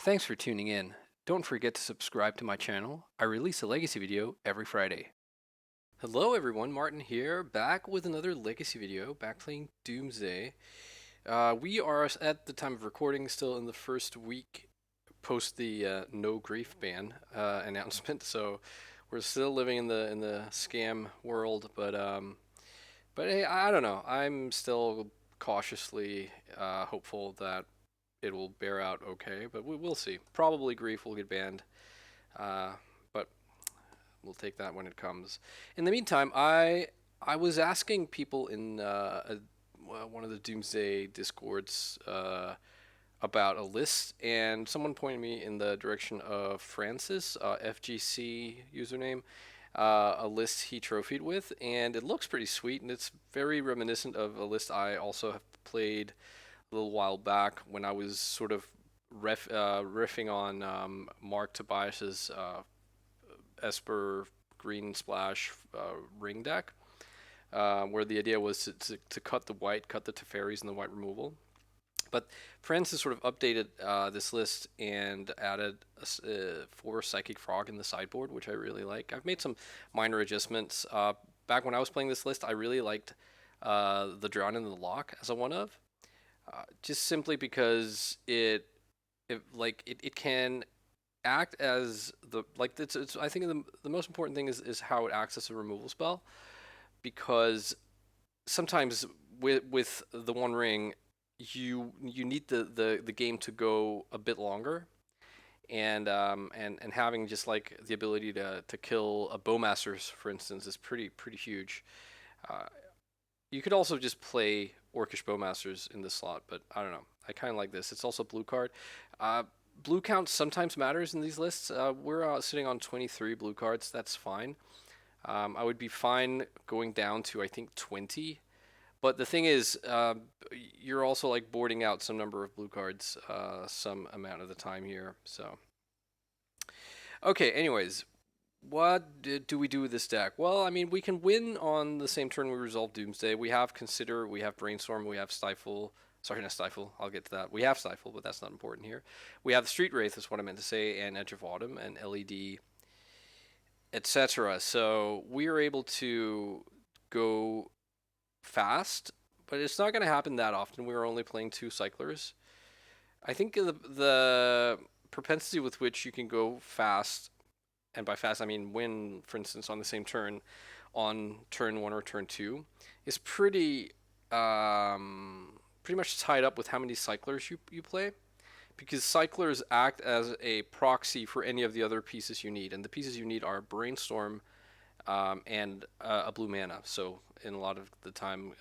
Thanks for tuning in. Don't forget to subscribe to my channel. I release a legacy video every Friday. Hello everyone, Martin here, back with another legacy video, back playing Doomsday. We are, at the time of recording, still in the first week post the no grief ban announcement, so we're still living in the scam world, but hey, I don't know. I'm still cautiously hopeful that it will bear out okay, but we'll see. Probably grief will get banned, but we'll take that when it comes. In the meantime, I was asking people in one of the Doomsday Discords about a list, and someone pointed me in the direction of Francis, FGC username, a list he trophied with, and it looks pretty sweet, and it's very reminiscent of a list I also have played a little while back when I was sort of riffing on Mark Tobias's Esper Green Splash ring deck, where the idea was to cut the white, cut the Teferis and the white removal. But Francis sort of updated this list and added 4 Psychic Frog in the sideboard, which I really like. I've made some minor adjustments. Back when I was playing this list, I really liked the Drown in the Lock as a one of. Just simply because it can act as the it's I think the most important thing is how it acts as a removal spell, because sometimes with the One Ring you need the game to go a bit longer, and having just like the ability to kill a Bowmasters, for instance, is pretty huge. uh, you could also just play Orcish Bowmasters in this slot, but I don't know. I kind of like this. It's also a blue card. Uh, Blue count sometimes matters in these lists. We're sitting on 23 blue cards. That's fine. I would be fine going down to, I think, 20. But the thing is, you're also like boarding out some number of blue cards some amount of the time here. So, okay, anyways, what do we do with this deck? Well, I mean, we can win on the same turn we resolve Doomsday. We have Consider, we have Brainstorm, we have Stifle. Sorry, not Stifle. I'll get to that. We have Stifle, but that's not important here. We have the Street Wraith, is what I meant to say, and Edge of Autumn, and LED, etc. So we are able to go fast, but it's not going to happen that often. We are only playing 2 Cyclers. I think the propensity with which you can go fast, and by fast I mean win, for instance, on the same turn, on turn 1 or turn 2, is pretty much tied up with how many Cyclers you play, because Cyclers act as a proxy for any of the other pieces you need, and the pieces you need are Brainstorm and a blue mana. So in a lot of the time,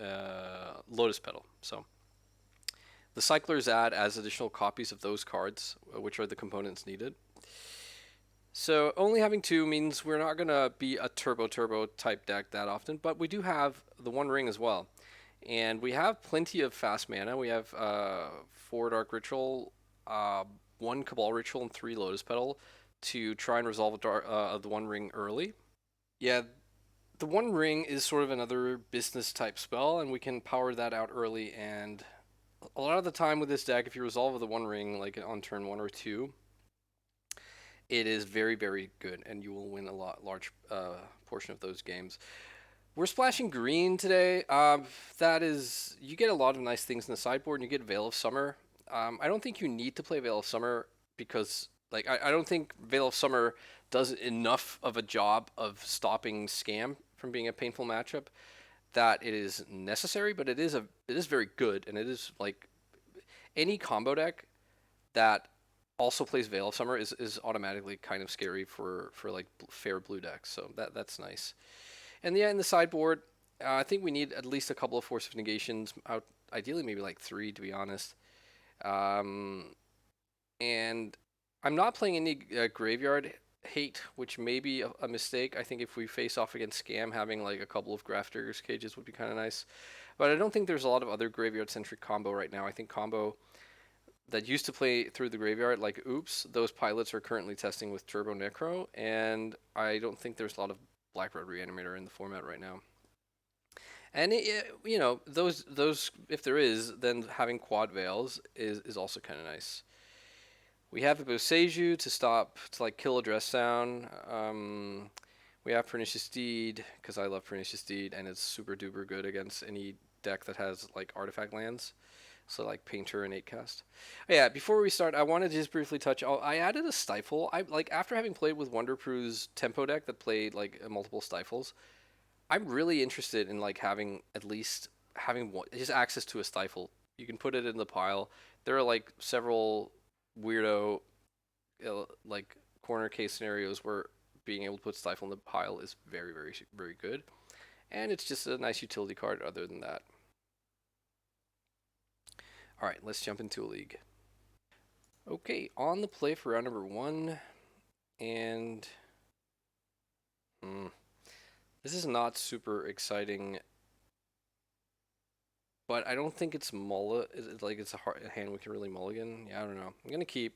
Lotus Petal. So the Cyclers add as additional copies of those cards, which are the components needed. So only having 2 means we're not going to be a turbo type deck that often, but we do have the One Ring as well. And we have plenty of fast mana. We have 4 Dark Ritual, 1 Cabal Ritual, and 3 Lotus Petal to try and resolve the One Ring early. Yeah, the One Ring is sort of another business type spell, and we can power that out early. And a lot of the time with this deck, if you resolve with the One Ring, like on turn 1 or 2, it is very good, and you will win a large portion of those games. We're splashing green today. That is, you get a lot of nice things in the sideboard, and you get Veil of Summer. I don't think you need to play Veil of Summer because, like, I don't think Veil of Summer does enough of a job of stopping Scam from being a painful matchup that it is necessary. But it is very good, and it is like any combo deck that also plays Veil of Summer is automatically kind of scary for like fair blue decks. So that's nice. And yeah, in the sideboard, I think we need at least a couple of Force of Negations. Ideally, maybe like 3, to be honest. And I'm not playing any Graveyard Hate, which may be a mistake. I think if we face off against Scam, having like a couple of Graph Diggers cages would be kind of nice. But I don't think there's a lot of other graveyard-centric combo right now. I think combo that used to play through the graveyard, like Oops, those pilots are currently testing with Turbo Necro, and I don't think there's a lot of Black-Red Reanimator in the format right now. And those if there is, then having quad veils is also kind of nice. We have a Boseiju to stop, to like kill a dress down. We have Pernicious Deed, because I love Pernicious Deed, and it's super duper good against any deck that has like artifact lands. So like Painter and 8-cast. Yeah, before we start, I wanted to just briefly touch. I added a Stifle. I like after having played with Wonderprew's tempo deck that played like multiple Stifles. I'm really interested in like having at least having one, just access to a Stifle. You can put it in the pile. There are like several weirdo like corner case scenarios where being able to put Stifle in the pile is very very very good, and it's just a nice utility card. Other than that, all right, let's jump into a league. Okay, on the play for round number 1, and this is not super exciting, but I don't think it's like it's a hand we can really mulligan. Yeah, I don't know. I'm gonna keep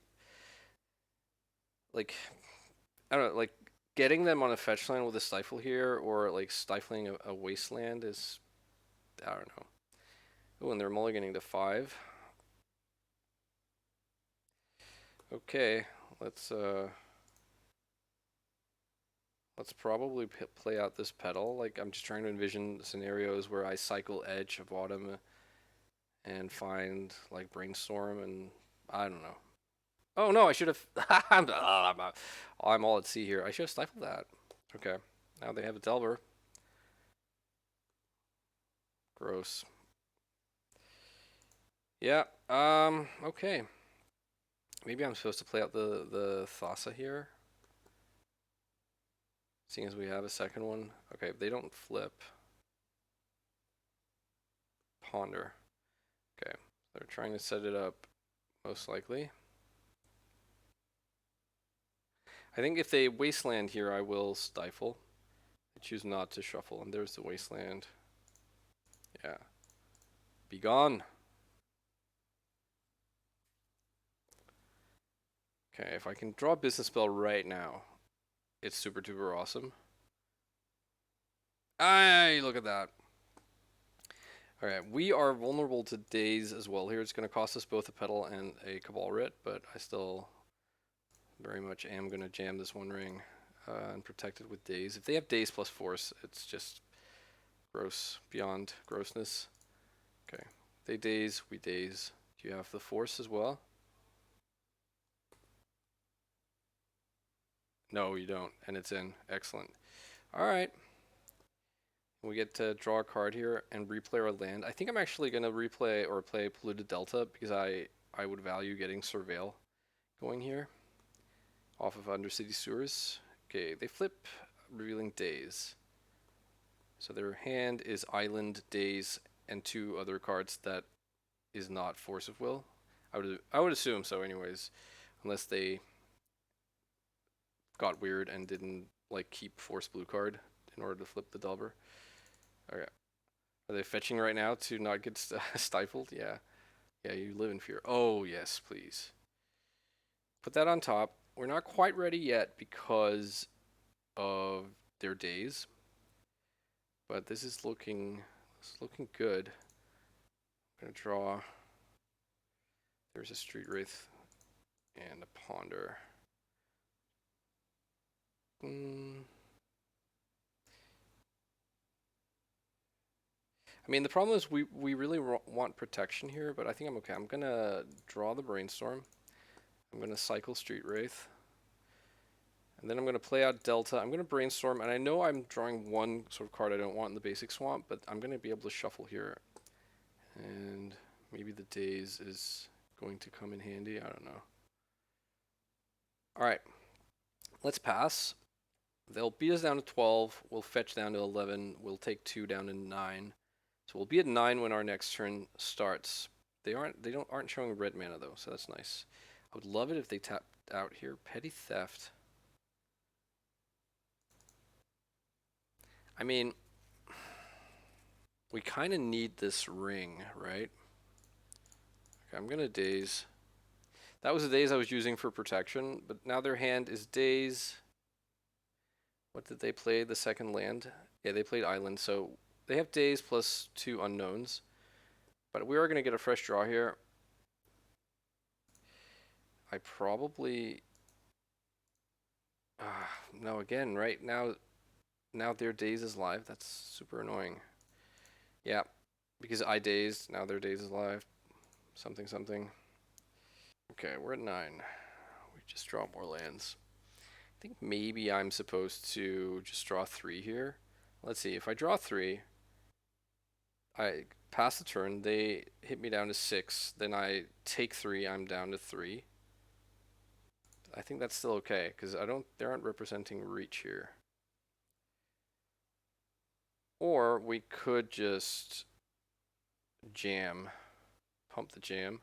like I don't know, like getting them on a fetch land with a Stifle here, or like stifling a wasteland is I don't know. Oh, and they're mulliganing to 5. Okay, let's let's probably play out this pedal. Like I'm just trying to envision scenarios where I cycle Edge of Autumn and find like Brainstorm, and I don't know. Oh no, I should have. I'm all at sea here. I should have stifled that. Okay, now they have a Delver. Gross. Yeah. Okay. Maybe I'm supposed to play out the Thassa here, seeing as we have a second one. Okay, they don't flip. Ponder. Okay, they're trying to set it up, most likely. I think if they Wasteland here, I will Stifle. I choose not to shuffle, and there's the Wasteland. Yeah. Be gone. Okay, if I can draw a Business Spell right now, it's super duper awesome. Aye, look at that. Alright, we are vulnerable to Daze as well here. It's going to cost us both a Petal and a Cabal Writ, but I still very much am going to jam this One Ring and protect it with Daze. If they have Daze plus Force, it's just gross, beyond grossness. Okay, they Daze, we Daze. Do you have the Force as well? No, you don't, and it's in. Excellent. Alright. We get to draw a card here and replay our land. I think I'm actually going to replay or play Polluted Delta because I would value getting Surveil going here off of Undercity Sewers. Okay, they flip, revealing Daze. So their hand is Island, Daze, and 2 other cards that is not Force of Will. I would assume so anyways, unless they got weird and didn't like keep Force Blue card in order to flip the Delver. Okay. Are they fetching right now to not get stifled? Yeah. Yeah, you live in fear. Oh, yes, please. Put that on top. We're not quite ready yet because of their Daze. But this is looking good. I'm going to draw. There's a Street Wraith and a Ponder. I mean, the problem is we really want protection here, but I think I'm okay. I'm going to draw the Brainstorm. I'm going to cycle Street Wraith. And then I'm going to play out Delta. I'm going to Brainstorm, and I know I'm drawing one sort of card I don't want in the basic swamp, but I'm going to be able to shuffle here. And maybe the Daze is going to come in handy. I don't know. All right. Let's pass. They'll beat us down to 12. We'll fetch down to 11. We'll take 2 down to 9. So we'll be at 9 when our next turn starts. They aren't showing red mana though, so that's nice. I would love it if they tapped out here. Petty Theft. I mean, we kind of need this ring, right? Okay, I'm gonna Daze. That was the Daze I was using for protection, but now their hand is Daze. What did they play? The second land? Yeah, they played Island, so they have Daze plus 2 unknowns. But we are going to get a fresh draw here. I probably... no, again, right now their days is live. That's super annoying. Yeah, because I dazed, now their days is live. Something, something. Okay, we're at 9. We just draw more lands. I think maybe I'm supposed to just draw 3 here. Let's see, if I draw 3, I pass the turn, they hit me down to 6, then I take 3, I'm down to 3. I think that's still okay, because they aren't representing reach here. Or we could just jam, pump the jam,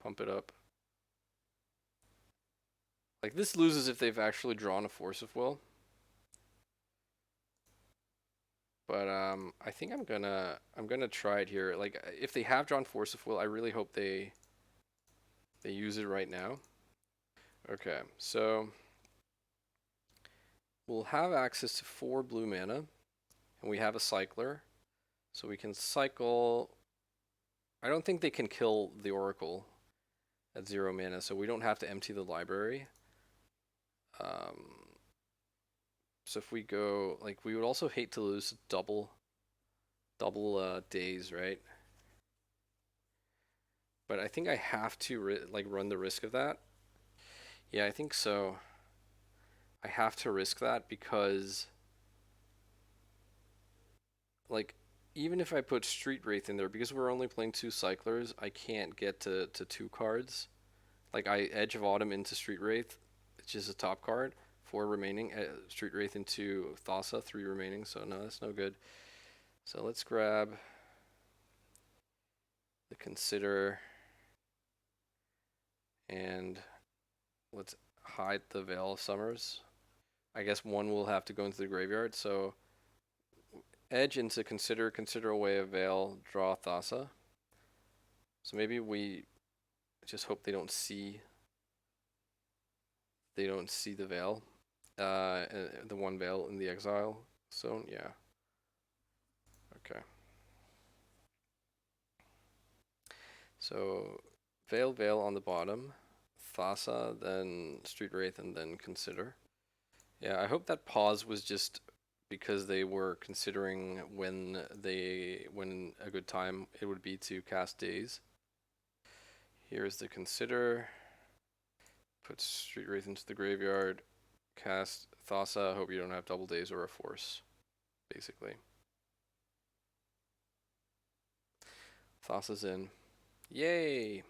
pump it up. Like, this loses if they've actually drawn a Force of Will. But I think I'm gonna try it here. Like, if they have drawn Force of Will, I really hope they use it right now. Okay, so we'll have access to 4 blue mana, and we have a cycler, so we can cycle. I don't think they can kill the Oracle at 0 mana, so we don't have to empty the library. So if we go, like, we would also hate to lose double days, right? But I think I have to like run the risk of that. Yeah, I think so. I have to risk that because, like, even if I put Street Wraith in there, because we're only playing 2 cyclers, I can't get to 2 cards. Like, I Edge of Autumn into Street Wraith, which is a top card, 4 remaining. Street Wraith into Thassa, 3 remaining, so no, that's no good. So let's grab the Consider, and let's hide the Veil of Summers. I guess one will have to go into the graveyard, so Edge into Consider, Consider away a Veil, draw Thassa. So maybe we just hope they don't see the Veil, the 1 Veil in the exile zone. Yeah. Okay. So Veil on the bottom, Thassa, then Street Wraith, and then Consider. Yeah, I hope that pause was just because they were considering when a good time it would be to cast Daze. Here's the Consider. Put Street Wraith into the graveyard. Cast Thassa. Hope you don't have double Daze or a Force, basically. Thassa's in. Yay!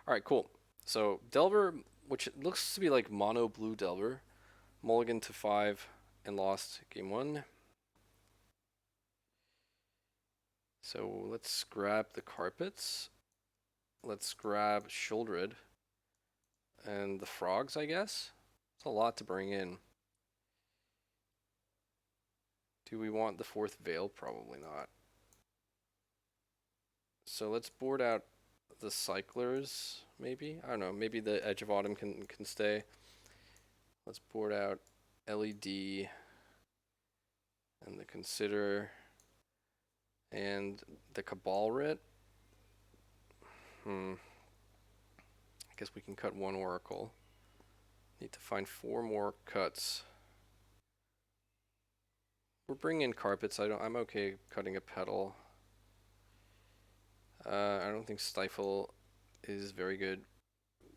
Alright, cool. So Delver, which looks to be like mono blue Delver, mulligan to 5 and lost game 1. So let's grab the carpets. Let's grab Sheoldred and the frogs, I guess. It's a lot to bring in. Do we want the 4th Veil? Probably not. So let's board out the cyclers, maybe? I don't know, maybe the Edge of Autumn can stay. Let's board out LED and the Consider and the Cabal Writ. I guess we can cut 1 Oracle. Need to find 4 more cuts. We're bringing in carpets. I'm okay cutting a petal. I don't think Stifle is very good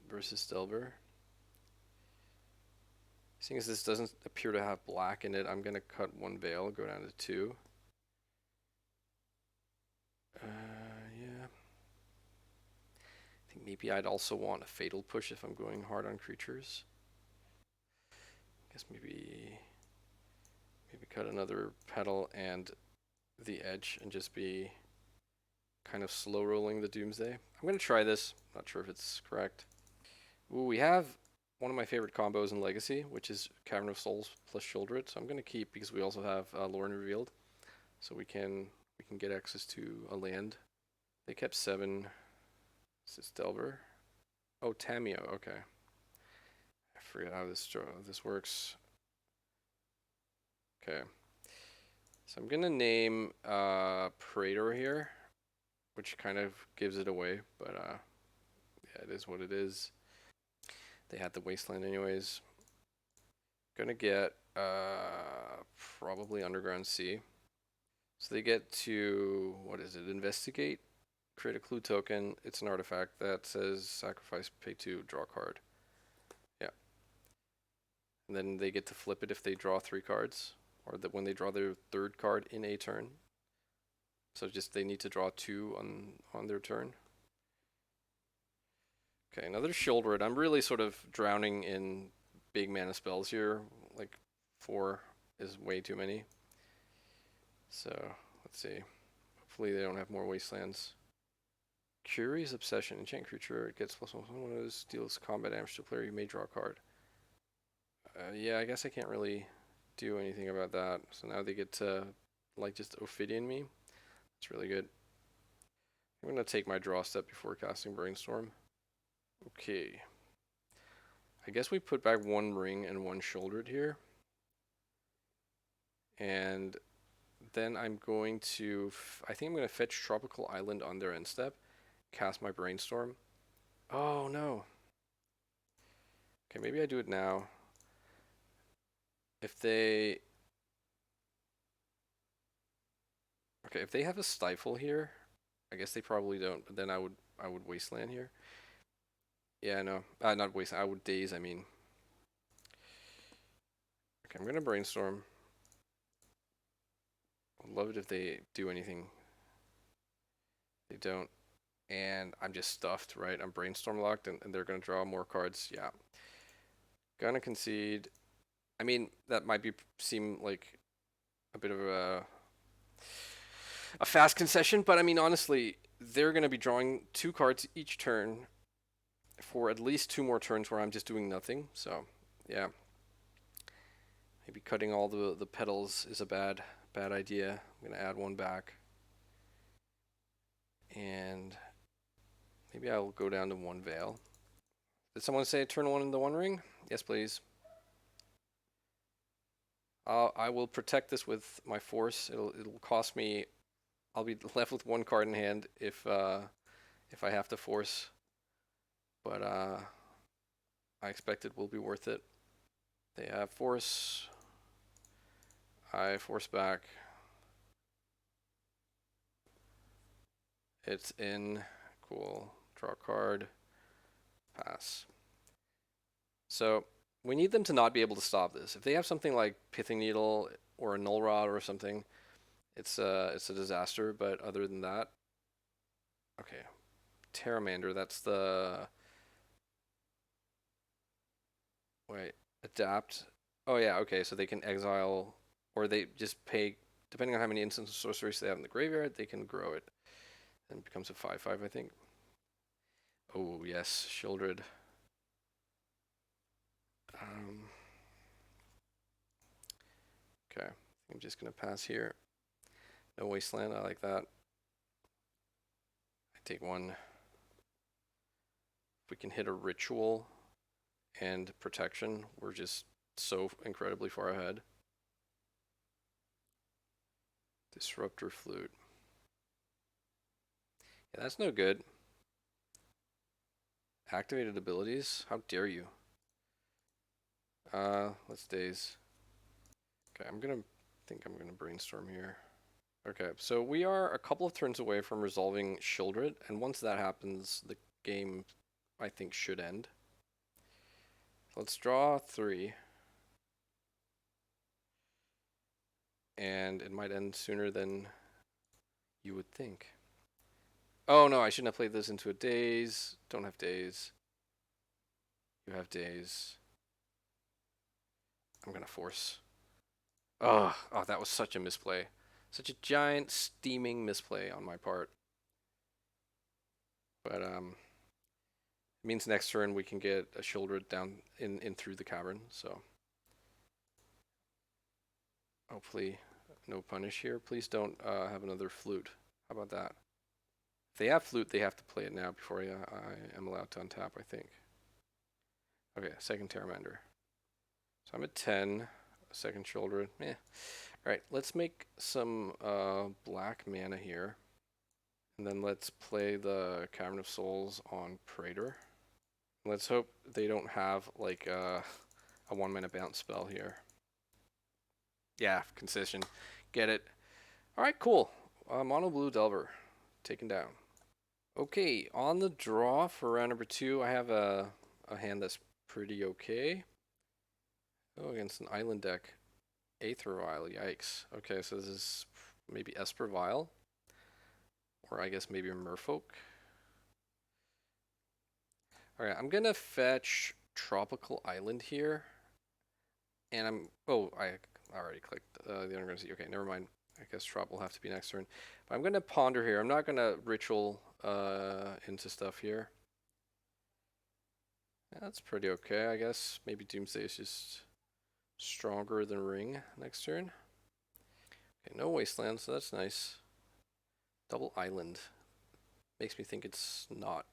versus Delver. Seeing as this doesn't appear to have black in it, I'm gonna cut 1 Veil, go down to 2. Yeah. I think maybe I'd also want a Fatal Push if I'm going hard on creatures. I guess maybe cut another petal and the Edge and just be kind of slow rolling the Doomsday. I'm gonna try this. Not sure if it's correct. Ooh, we have one of my favorite combos in Legacy, which is Cavern of Souls plus Sheoldred. So I'm gonna keep because we also have Lorne Revealed, so we can get access to a land. They kept 7. Is this Delver? Oh, Tamiyo. Okay. I forget how this works. Okay. So I'm gonna name Praetor here, which kind of gives it away, but yeah, it is what it is. They had the Wasteland anyways. Gonna get probably Underground Sea. So they get to, what is it, investigate, create a clue token. It's an artifact that says sacrifice, pay 2, draw a card. Yeah. And then they get to flip it if they draw 3 cards, or that when they draw their 3rd card in a turn. So just they need to draw 2 on their turn. Okay, another Shieldred. I'm really sort of drowning in big mana spells here. Like 4 is way too many. So let's see. Hopefully they don't have more Wastelands. Curious Obsession. Enchant creature. It gets +1/+1 when it deals combat damage to a player. You may draw a card. Yeah, I guess I can't really do anything about that. So now they get to like just Ophidian me. It's really good. I'm gonna take my draw step before casting Brainstorm. Okay. I guess we put back 1 ring and 1 Shieldred here. And then I'm going to, I think I'm going to fetch Tropical Island on their end step, cast my Brainstorm. Oh no. Okay, maybe I do it now. If they, okay, if they have a Stifle here, I guess they probably don't, but then I would Wasteland here. Yeah, no, not Wasteland, I would Daze, I mean. Okay, I'm going to Brainstorm. I'd love it if they do anything. They don't. And I'm just stuffed, right? I'm Brainstorm locked, and they're going to draw more cards. Yeah. Gonna concede. I mean, that might seem like a bit of a fast concession, but I mean, honestly, they're going to be drawing 2 cards each turn for at least 2 more turns where I'm just doing nothing. So, yeah. Maybe cutting all the petals is a bad idea. I'm going to add 1 back. And maybe I'll go down to 1 Veil. Did someone say turn 1 in the 1 ring? Yes, please. I will protect this with my force. It'll cost me. I'll be left with 1 card in hand if I have to force. But I expect it will be worth it. They have force. I force back. It's in. Cool. Draw a card. Pass. So we need them to not be able to stop this. If they have something like Pithing Needle or a Null Rod or something, it's a disaster. But other than that, okay. Terramander, that's the, wait, adapt. Oh yeah, okay, so they can exile, or they just pay, depending on how many instants of sorceries they have in the graveyard, they can grow it. And it becomes a 5/5, I think. Oh yes, Shieldred. Okay, I'm just gonna pass here. No Wasteland, I like that. I take 1. If we can hit a Ritual and Protection, we're just so incredibly far ahead. Disruptor Flute. Yeah, that's no good. Activated abilities? How dare you? Let's Daze. Okay, I'm gonna Brainstorm here. Okay, so we are a couple of turns away from resolving Shieldred, and once that happens, the game, I think, should end. Let's draw 3. And it might end sooner than you would think. Oh no, I shouldn't have played this into a Daze. Don't have Daze. You have Daze. I'm gonna force. Oh, that was such a misplay. Such a giant steaming misplay on my part. But it means next turn we can get a Shieldred down in through the cavern, so hopefully no punish here. Please don't have another flute. How about that? If they have flute, they have to play it now before I am allowed to untap, I think. Okay, second Terramander. So I'm at 10. Second Shieldred. Eh. Alright, let's make some black mana here. And then let's play the Cavern of Souls on Praetor. Let's hope they don't have like a 1-mana bounce spell here. Yeah, concession. Get it. Alright, cool. Mono blue Delver. Taken down. Okay, on the draw for round number 2, I have a hand that's pretty okay. Oh, against an island deck. Aether Vial, yikes. Okay, so this is maybe Esper Vial. Or I guess maybe a Merfolk. Alright, I'm gonna fetch Tropical Island here. And I already clicked the underground sea. Okay, never mind. I guess Trop will have to be next turn. But I'm gonna ponder here. I'm not gonna ritual into stuff here. Yeah, that's pretty okay, I guess. Maybe Doomsday is just stronger than Ring next turn. Okay, no Wasteland, so that's nice. Double Island. Makes me think it's not.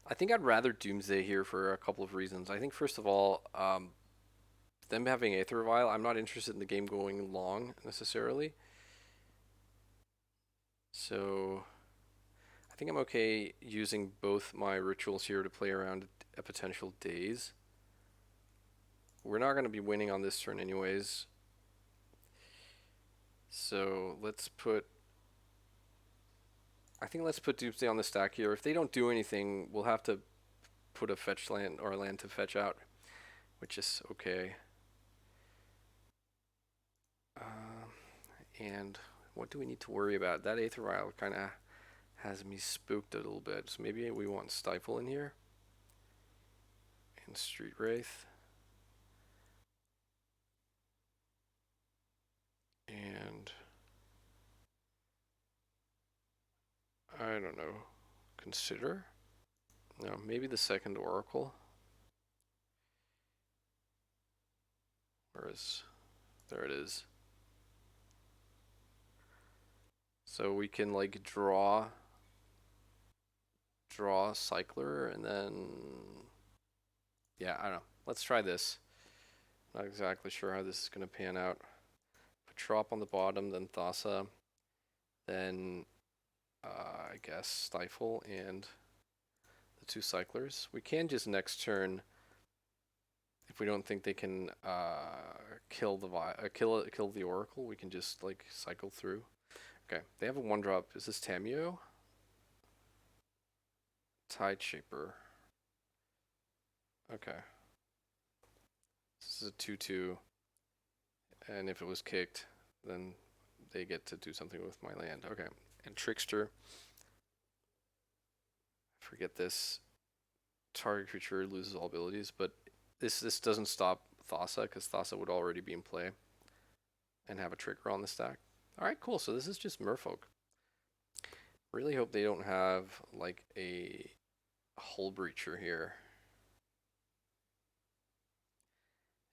I think I'd rather Doomsday here for a couple of reasons. I think first of all, them having Aether Vial, I'm not interested in the game going long necessarily. So I think I'm okay using both my rituals here to play around a potential daze. We're not going to be winning on this turn anyways. So let's put Doomsday on the stack here. If they don't do anything, we'll have to put a fetch land or a land to fetch out, which is okay. And what do we need to worry about? That Aether Vial kind of has me spooked a little bit. So maybe we want Stifle in here. And Street Wraith. And I don't know. Consider? No, maybe the second Oracle. There it is. So we can like draw Cycler and then yeah, I don't know. Let's try this. Not exactly sure how this is going to pan out. Put Trop on the bottom, then Thassa, then I guess Stifle and the 2 Cyclers. We can just next turn, if we don't think they can kill the Oracle, we can just like cycle through. Okay, they have a 1-drop. Is this Tamio? Tide Shaper. Okay. This is a 2/2. And if it was kicked, then they get to do something with my land. Okay. And Trickster. Forget this. Target creature loses all abilities, but this doesn't stop Thassa, because Thassa would already be in play and have a trigger on the stack. Alright, cool. So this is just Merfolk. Really hope they don't have like a Hull Breacher here.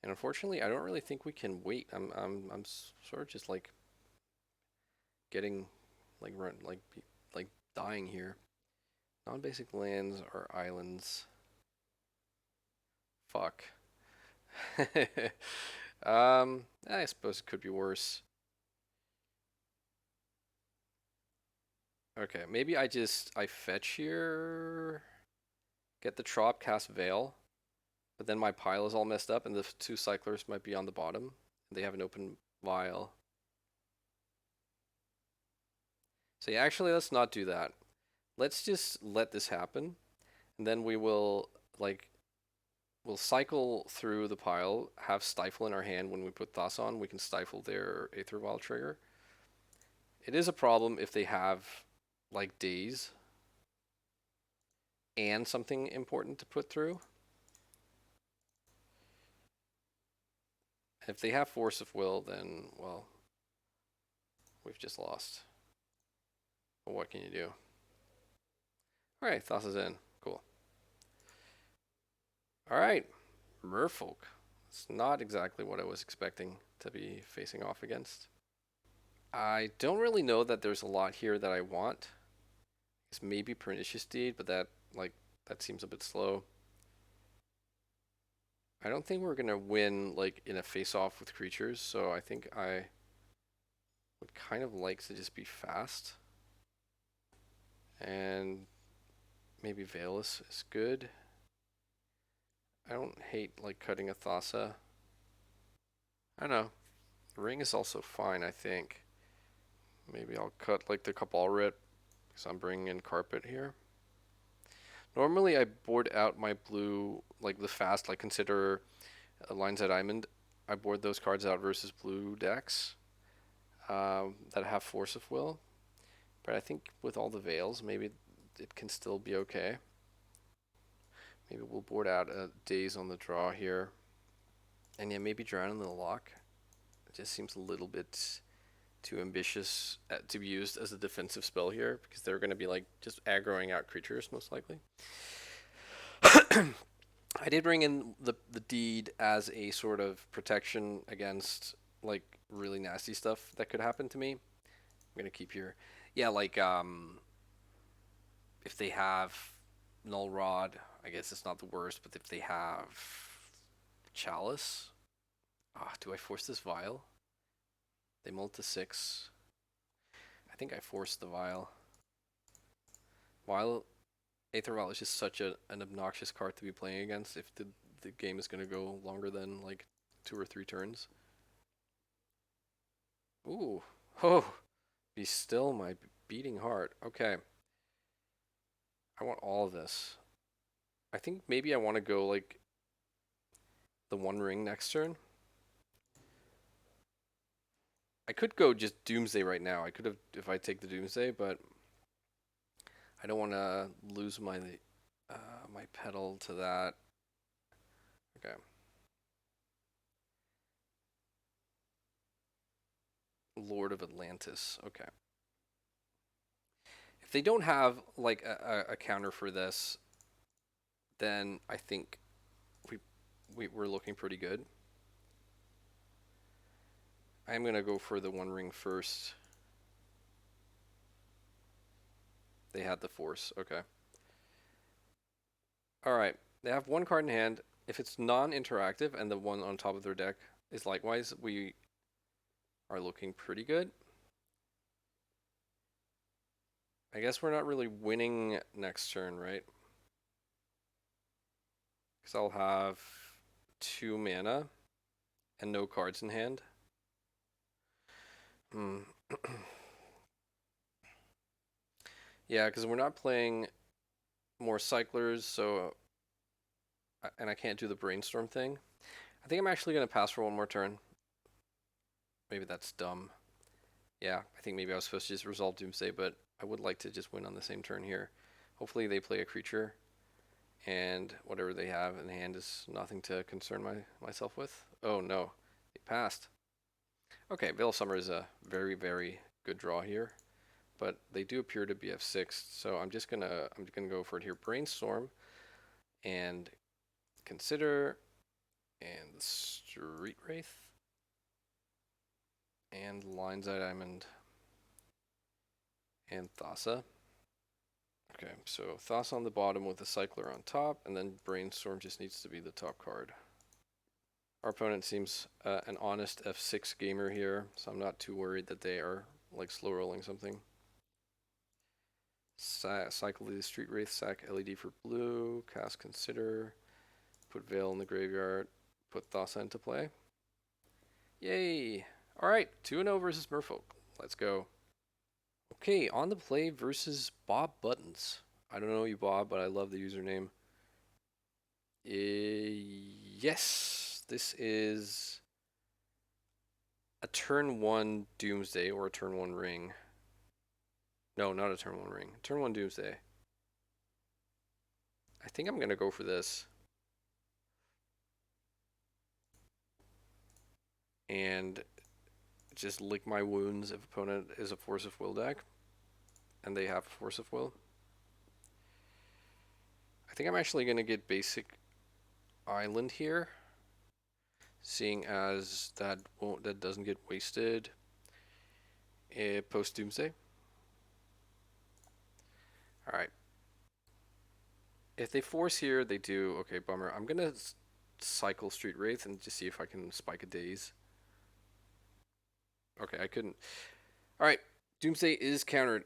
And unfortunately, I don't really think we can wait. I'm sort of just like getting like dying here. Non-basic lands or islands. Fuck. I suppose it could be worse. Okay, maybe I fetch here, get the Trop, cast Veil, but then my pile is all messed up and the 2 Cyclers might be on the bottom. They have an open vial. So yeah, actually let's not do that. Let's just let this happen, and then we will we'll cycle through the pile, have Stifle in our hand. When we put Thassa on, we can stifle their Aether Vial trigger. It is a problem if they have like Daze and something important to put through. If they have Force of Will, then, well, we've just lost. But what can you do? Alright, Thassa's in. Cool. Alright, Merfolk. It's not exactly what I was expecting to be facing off against. I don't really know that there's a lot here that I want. It's maybe Pernicious Deed, but that seems a bit slow. I don't think we're gonna win like in a face-off with creatures, so I think I would kind of like to just be fast. And maybe Veil is good. I don't hate like cutting a Thassa. I don't know. Ring is also fine, I think. Maybe I'll cut like the Cabal because I'm bringing in Carpet here. Normally I board out my blue, like the fast, like consider Lines at Diamond. I board those cards out versus blue decks that have Force of Will. But I think with all the Veils, maybe it can still be okay. Maybe we'll board out Daze on the draw here. And yeah, maybe Drown in the Lock. It just seems a little bit too ambitious to be used as a defensive spell here because they're going to be like just aggroing out creatures most likely. I did bring in the deed as a sort of protection against like really nasty stuff that could happen to me. I'm gonna keep here. Yeah, like if they have Null Rod, I guess it's not the worst, but if they have Chalice, do I force this Vial? They mull to 6. I think I forced the Vial. Aether Vial is just such an obnoxious card to be playing against if the game is going to go longer than like 2 or 3 turns. Ooh. Oh. Be still my beating heart. Okay. I want all of this. I think maybe I want to go like the One Ring next turn. I could go just Doomsday right now. I could have if I take the Doomsday, but I don't want to lose my my pedal to that. Okay. Lord of Atlantis. Okay. If they don't have like a counter for this, then I think we're looking pretty good. I'm gonna go for the One Ring first. They had the Force. Okay. Alright. They have one card in hand. If it's non-interactive and the one on top of their deck is likewise, we are looking pretty good. I guess we're not really winning next turn, right? Because I'll have 2 mana and no cards in hand. Yeah, because we're not playing more cyclers, so and I can't do the brainstorm thing. I think I'm actually going to pass for one more turn. Maybe that's dumb. Yeah, I think maybe I was supposed to just resolve Doomsday, but I would like to just win on the same turn here. Hopefully they play a creature, and whatever they have in hand is nothing to concern myself with. Oh no, they passed. Okay, Veil of Summer is a very, very good draw here, but they do appear to be F6, so I'm gonna go for it here. Brainstorm and Consider and the Street Wraith and Lines at Diamond and Thassa. Okay, so Thassa on the bottom with the Cycler on top, and then Brainstorm just needs to be the top card. Our opponent seems an honest F6 gamer here, so I'm not too worried that they are like slow rolling something. Cycle the Street Wraith, sack LED for blue, cast Consider, put Veil in the graveyard, put Thassa into play. Yay! Alright, 2-0 versus Merfolk. Let's go. Okay, on the play versus Bob Buttons. I don't know you, Bob, but I love the username. Yes, this is a turn 1 Doomsday or a turn 1 Ring. No, not a turn 1 Ring. Turn 1 Doomsday. I think I'm going to go for this. And just lick my wounds if opponent is a Force of Will deck. And they have a Force of Will. I think I'm actually going to get basic Island here. Seeing as that doesn't get wasted post Doomsday. Alright. If they force here, they do. Okay, bummer. I'm going to cycle Street Wraith and just see if I can spike a Daze. Okay, I couldn't. Alright, Doomsday is countered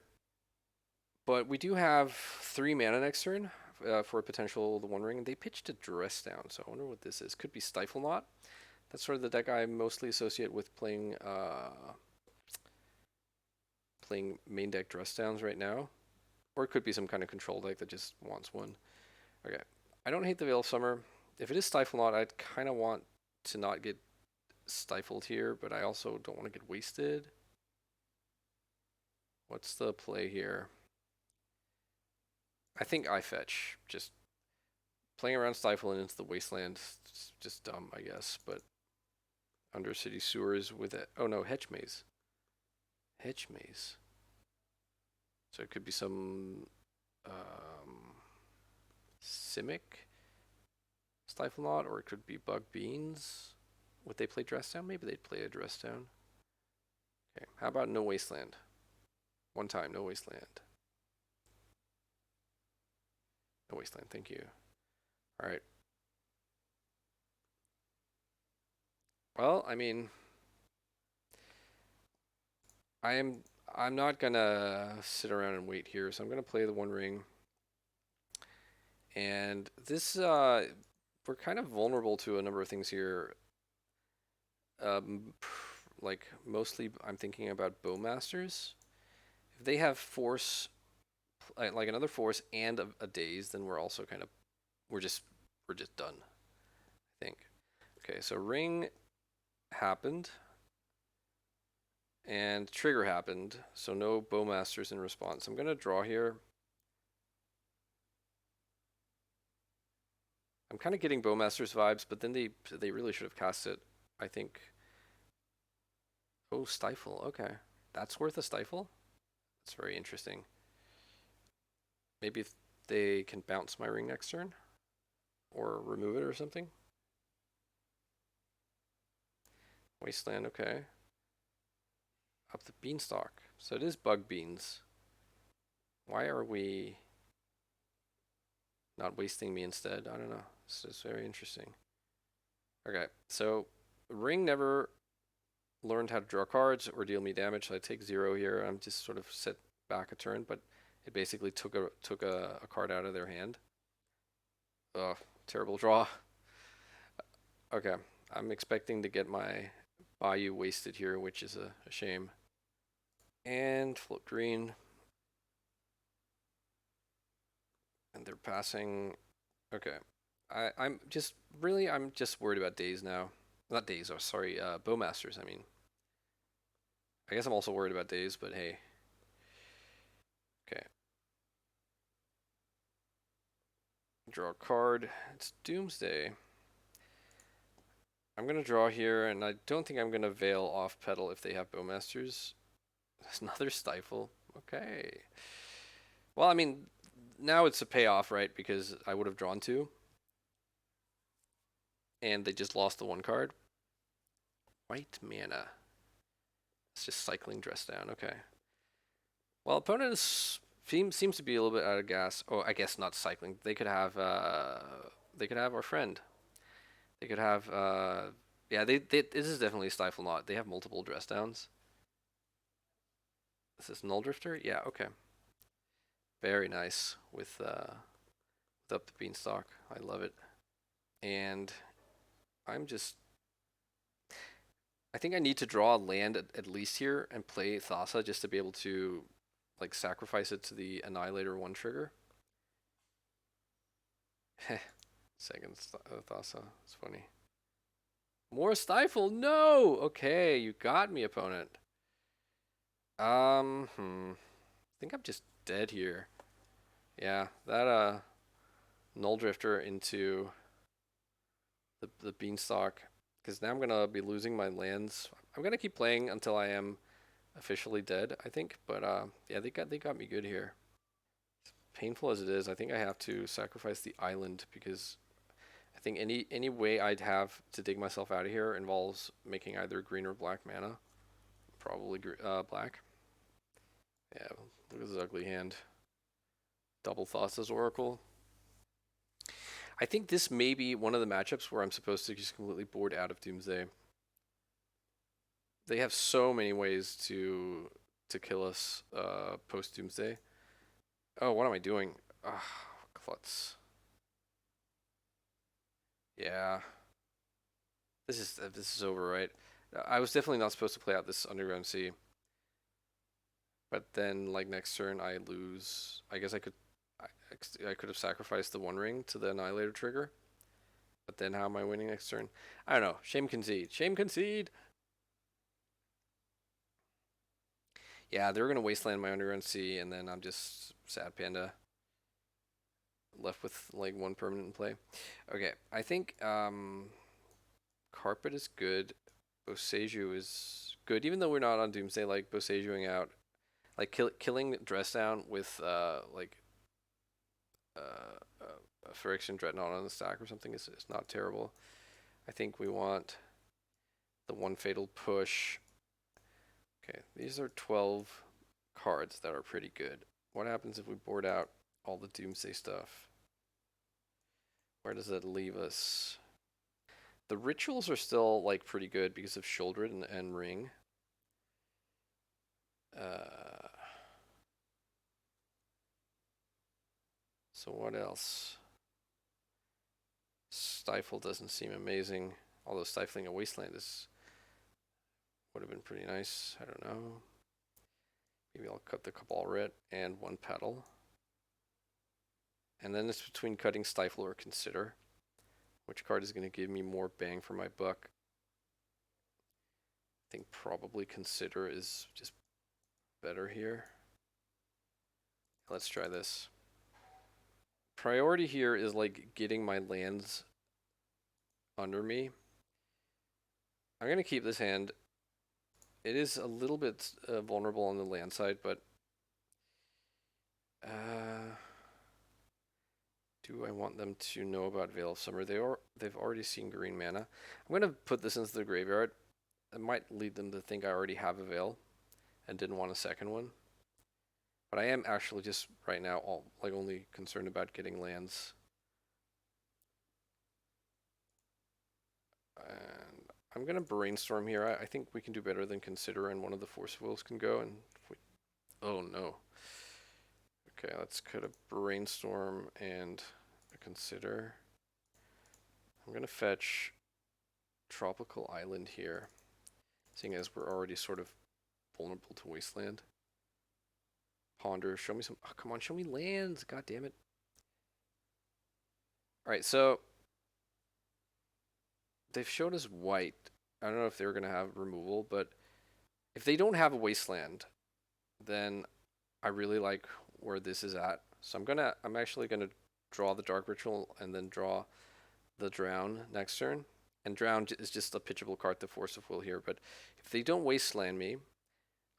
But we do have 3 mana next turn for a potential the One Ring. They pitched a Dress Down, so I wonder what this is. Could be Stifle Knot. That's sort of the deck I mostly associate with playing playing main deck Dress Downs right now. Or it could be some kind of control deck that just wants one. Okay. I don't hate the Veil of Summer. If it is Stifle Knot, I'd kind of want to not get stifled here, but I also don't want to get wasted. What's the play here? I think I fetch. Just playing around Stifle and into the Wasteland is just dumb, I guess. But Undercity Sewers with it. Oh no, Hedge Maze. Hedge Maze. So it could be some Simic Stifle Knot, or it could be Bug Beans. Would they play Dress Down? Maybe they'd play a Dress Down. Okay, how about no Wasteland? One time, no Wasteland. No Wasteland, thank you. Alright. Well, I mean, I'm not gonna sit around and wait here, so I'm gonna play the One Ring. And this, we're kind of vulnerable to a number of things here. Like, mostly I'm thinking about Bowmasters. If they have force, like another force and a daze, then we're also kind of, we're just done, I think. Okay, so ring happened. And trigger happened, so no Bowmasters in response. I'm going to draw here. I'm kind of getting Bowmasters vibes, but then they really should have cast it, I think. Oh, Stifle. Okay. That's worth a Stifle? That's very interesting. Maybe if they can bounce my ring next turn? Or remove it or something? Wasteland, okay. Up the Beanstalk. So it is Bug Beans. Why are we not wasting me instead? I don't know. This is very interesting. Okay, so ring never learned how to draw cards or deal me damage, so I take 0 here. I'm just sort of set back a turn, but it basically took a card out of their hand. Ugh, terrible draw. Okay, I'm expecting to get my Bayou wasted here, which is a shame. And flip green. And they're passing. Okay. I'm just worried about days now. Not days, oh sorry, Bowmasters, I mean. I guess I'm also worried about days, but hey. Okay. Draw a card. It's Doomsday. I'm gonna draw here, and I don't think I'm gonna Veil off pedal if they have Bowmasters. There's another Stifle. Okay. Well, I mean, now it's a payoff, right? Because I would have drawn 2. And they just lost the 1 card. White mana. It's just cycling Dress Down. Okay. Well, opponent seems to be a little bit out of gas. Oh, I guess not cycling. They could have our friend. They could have yeah. This is definitely a Stifle Knot. They have multiple Dress Downs. Is this Null Drifter? Yeah. Okay. Very nice with up the Beanstalk. I love it. And I think I need to draw a land at least here and play Thassa just to be able to like sacrifice it to the Annihilator 1 trigger. Second Thassa. It's funny. More Stifle? No! Okay, you got me, opponent. I think I'm just dead here. Yeah, that Null Drifter into the Beanstalk, because now I'm gonna be losing my lands. I'm gonna keep playing until I am officially dead, I think. But yeah, they got me good here. As painful as it is, I think I have to sacrifice the island because I think any way I'd have to dig myself out of here involves making either green or black mana. Probably black. Yeah, look at this ugly hand. Double Thassa's Oracle. I think this may be one of the matchups where I'm supposed to just completely board out of Doomsday. They have so many ways to kill us post Doomsday. Oh, what am I doing? Ah, klutz. Yeah, this is over, right? I was definitely not supposed to play out this underground sea, but then like next turn I lose. I guess I could have sacrificed the One Ring to the Annihilator trigger, but then how am I winning next turn? I don't know. Shame concede. Shame concede. Yeah, they were gonna wasteland my underground sea, and then I'm just sad panda left with like one permanent in play. Okay, I think Carpet is good. Boseiju is good, even though we're not on Doomsday. Like Bosejuing out, like killing Dress Down with a Phyrexian Dreadnought on the stack or something is not terrible. I think we want the one fatal push. Okay, these are 12 cards that are pretty good. What happens if we board out all the Doomsday stuff? Where does that leave us? The rituals are still like pretty good because of Shouldred and Ring. Uh, so what else? Stifle doesn't seem amazing, although stifling a wasteland is would have been pretty nice. I don't know. Maybe I'll cut the Cabal Writ and one Petal. And then it's between cutting Stifle or Consider. Which card is going to give me more bang for my buck? I think probably Consider is just better here. Let's try this. Priority here is like getting my lands under me. I'm going to keep this hand. It is a little bit vulnerable on the land side, but do I want them to know about Veil of Summer? They've already seen green mana. I'm going to put this into the graveyard. It might lead them to think I already have a Veil and didn't want a second one. But I am actually just right now only concerned about getting lands. And I'm going to brainstorm here. I think we can do better than Consider, and one of the Force of Wills can go. And oh no. Okay, let's cut a brainstorm and a Consider. I'm going to fetch Tropical Island here, seeing as we're already sort of vulnerable to Wasteland. Ponder, show me some. Oh, come on, show me lands. God damn it. All right, so they've showed us white. I don't know if they're going to have removal, but if they don't have a Wasteland, then I really like where this is at. So I'm actually gonna draw the Dark Ritual and then draw the Drown next turn. And Drown is just a pitchable card to Force of Will here. But if they don't Wasteland me,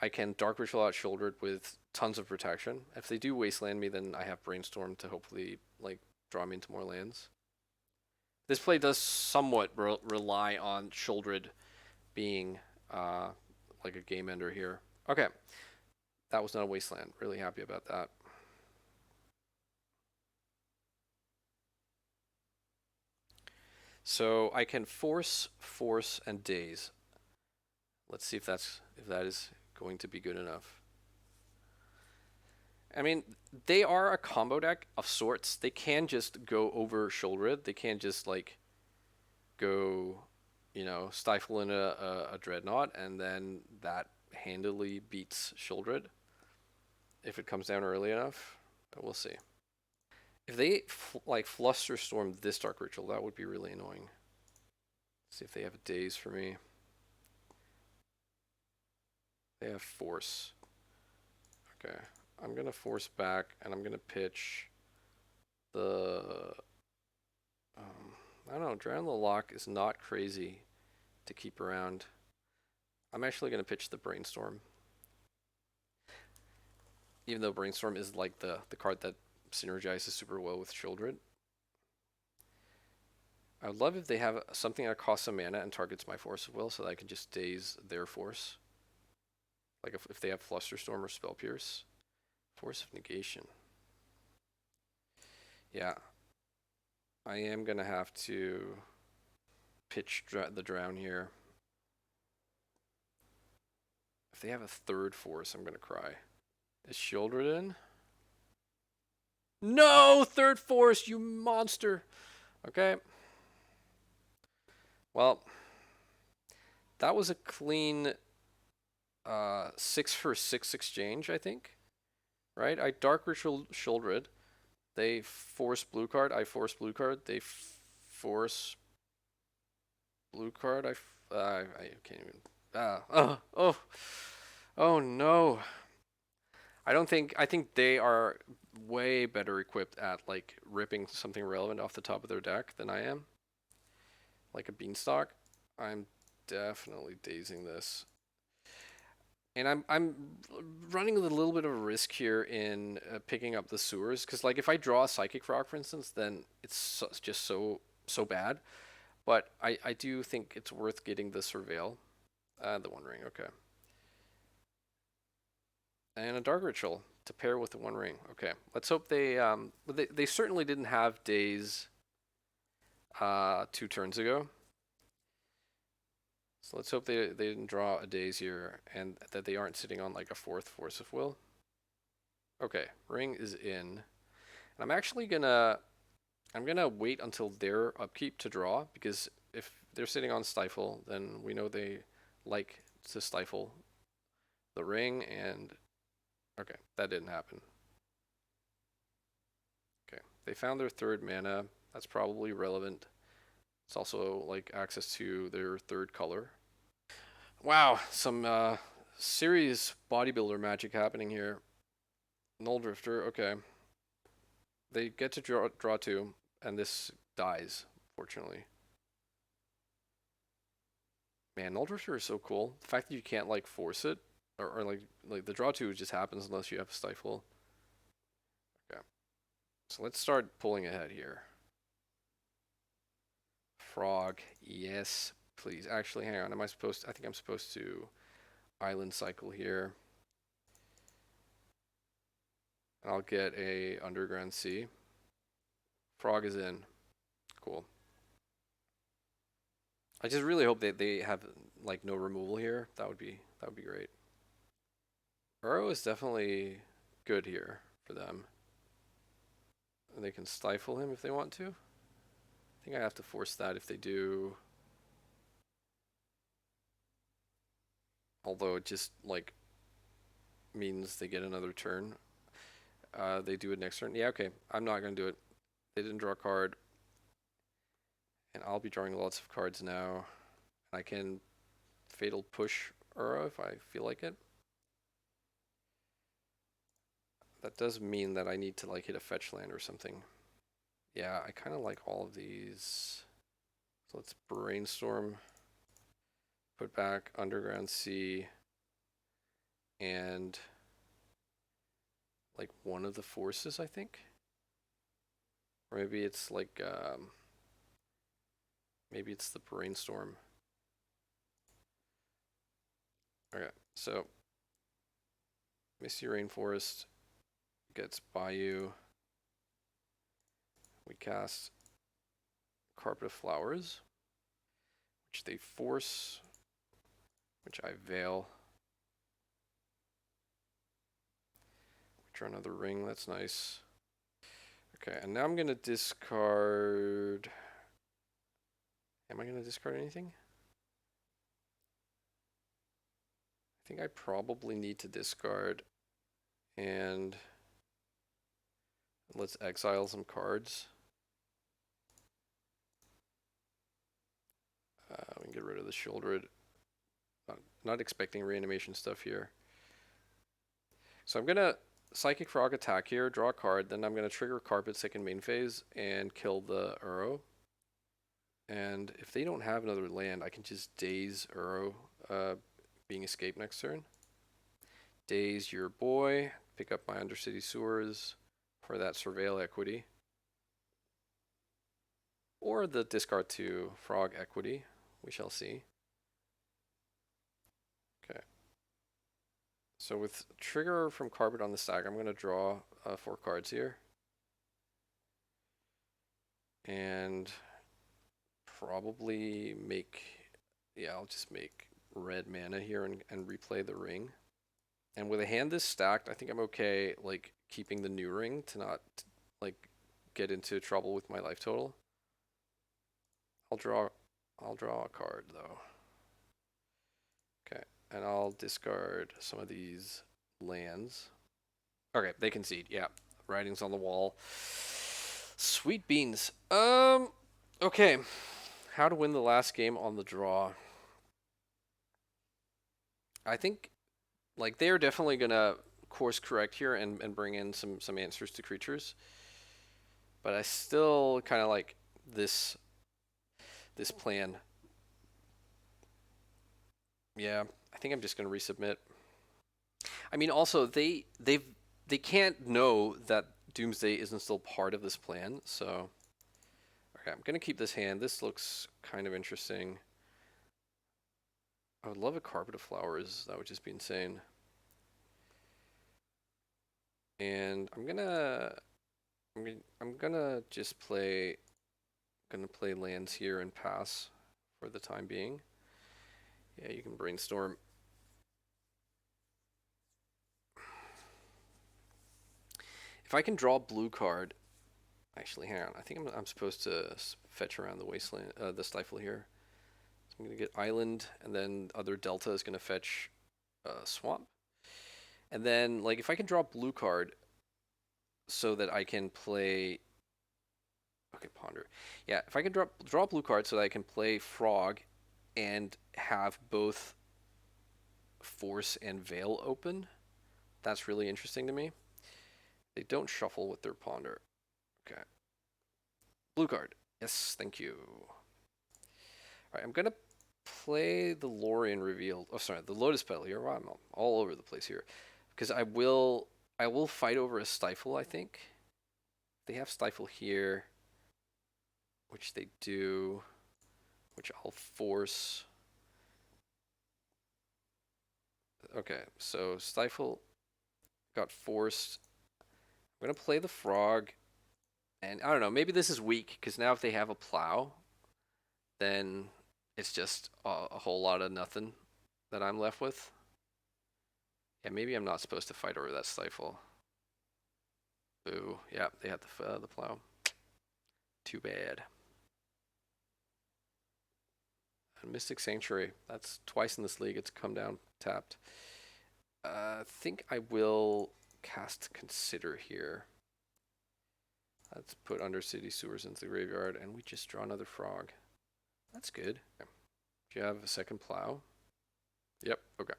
I can Dark Ritual out Shouldered with tons of protection. If they do Wasteland me, then I have Brainstorm to hopefully like draw me into more lands. This play does somewhat rely on Shouldered being like a game ender here. Okay, that was not a Wasteland. Really happy about that. So I can force, and daze. Let's see if that is going to be good enough. I mean, they are a combo deck of sorts. They can just go over Shouldered. They can just like go, stifle in a Dreadnought, and then that handily beats Shouldered if it comes down early enough. But we'll see. If they like Flusterstorm this Dark Ritual, that would be really annoying. Let's see if they have a daze for me. They have Force. Okay, I'm gonna Force back, and I'm gonna pitch the. I don't know. Drown the Lock is not crazy to keep around. I'm actually gonna pitch the Brainstorm, even though Brainstorm is like the card that synergizes super well with Shouldered. I would love if they have something that costs a mana and targets my Force of Will, so that I can just daze their Force. Like if they have Flusterstorm or Spell Pierce. Force of Negation. Yeah. I am going to have to pitch the Drown here. If they have a third Force, I'm going to cry. Is Shouldered in? No, third force, you monster. Okay. Well, that was a clean 6 for 6 exchange, I think. Right? I Dark Ritual Shieldred. They force blue card. I force blue card. They force blue card. I can't even. Oh no. I don't think. I think they are way better equipped at like ripping something relevant off the top of their deck than I am. Like a beanstalk. I'm definitely dazing this. And I'm running a little bit of a risk here in picking up the sewers because like if I draw a Psychic Frog, for instance, then it's just so bad. But I do think it's worth getting the Surveil, the One Ring. Okay, and a Dark Ritual to pair with the One Ring. Okay, let's hope they certainly didn't have days 2 turns ago. So let's hope they didn't draw a daze here and that they aren't sitting on like a 4th Force of Will. Okay, ring is in. And I'm gonna wait until their upkeep to draw because if they're sitting on stifle, then we know they like to stifle the ring and okay, that didn't happen. Okay, they found their 3rd mana. That's probably relevant. It's also like access to their 3rd color. Wow, some serious bodybuilder magic happening here. Null Drifter, okay. They get to draw 2, and this dies, fortunately. Man, Null Drifter is so cool. The fact that you can't like force it, or like the draw 2 just happens unless you have a stifle. Okay. So let's start pulling ahead here. Frog, yes, please. Actually, hang on. I think I'm supposed to island cycle here. And I'll get a underground sea. Frog is in. Cool. I just really hope they have like no removal here. That would be great. Uro is definitely good here for them. And they can stifle him if they want to. I think I have to force that if they do. Although it just like means they get another turn. They do it next turn. Yeah, okay. I'm not gonna do it. They didn't draw a card. And I'll be drawing lots of cards now. I can fatal push Uro if I feel like it. That does mean that I need to like hit a fetch land or something. Yeah, I kind of like all of these. So let's brainstorm. Put back Underground Sea. And like one of the forces, I think. Or maybe it's like, maybe it's the brainstorm. Okay, so Misty Rainforest gets Bayou. We cast Carpet of Flowers, which they force, which I veil. We draw another ring, that's nice. Okay, and now I'm gonna discard. Am I gonna discard anything? I think I probably need to discard. And let's exile some cards. We can get rid of the Shieldred. Not expecting reanimation stuff here. So I'm gonna Psychic Frog attack here, draw a card, then I'm gonna trigger Carpet second main phase and kill the Uro. And if they don't have another land, I can just daze Uro, being escape next turn. Daze your boy, pick up my Undercity Sewers for that Surveil equity. Or the discard to Frog equity, we shall see. Okay. So with trigger from Carpet on the stack, I'm going to draw 4 cards here. And probably make, yeah, I'll just make red mana here and replay the ring. And with a hand this stacked, I think I'm okay, like, keeping the new ring to not, like get into trouble with my life total. I'll draw a card though. Okay, and I'll discard some of these lands. Okay, they concede. Yeah, writing's on the wall. Sweet beans. Okay. How to win the last game on the draw. I think like they're definitely gonna course correct here and bring in some answers to creatures. But I still kind of like this plan. Yeah, I think I'm just gonna resubmit. I mean, also they can't know that Doomsday isn't still part of this plan, so okay, I'm gonna keep this hand. This looks kind of interesting. I would love a carpet of flowers. That would just be insane. And I'm gonna just play lands here and pass for the time being. Yeah, you can brainstorm. If I can draw a blue card, actually, hang on. I think I'm supposed to fetch around the wasteland, the stifle here. So I'm gonna get island, and then other delta is gonna fetch swamp. And then like if I can draw a blue card, so that I can play. Okay, ponder. Yeah, if I can draw a blue card so that I can play frog, and have both force and veil open, that's really interesting to me. They don't shuffle with their ponder. Okay. Blue card. Yes, thank you. Alright, I'm gonna play the Lorien revealed. Oh, sorry, the Lotus Petal here. Wow, I'm all over the place here. Because I will fight over a stifle, I think. They have stifle here, which they do, which I'll force. Okay, so stifle got forced. I'm gonna play the frog, and I don't know. Maybe this is weak because now if they have a plow, then it's just a whole lot of nothing that I'm left with. Yeah, maybe I'm not supposed to fight over that stifle. Boo. Yeah, they had the plow. Too bad. And Mystic Sanctuary. That's twice in this league. It's come down tapped. I think I will cast Consider here. Let's put Undercity Sewers into the graveyard, and we just draw another frog. That's good. Okay. Do you have a second plow? Yep, okay.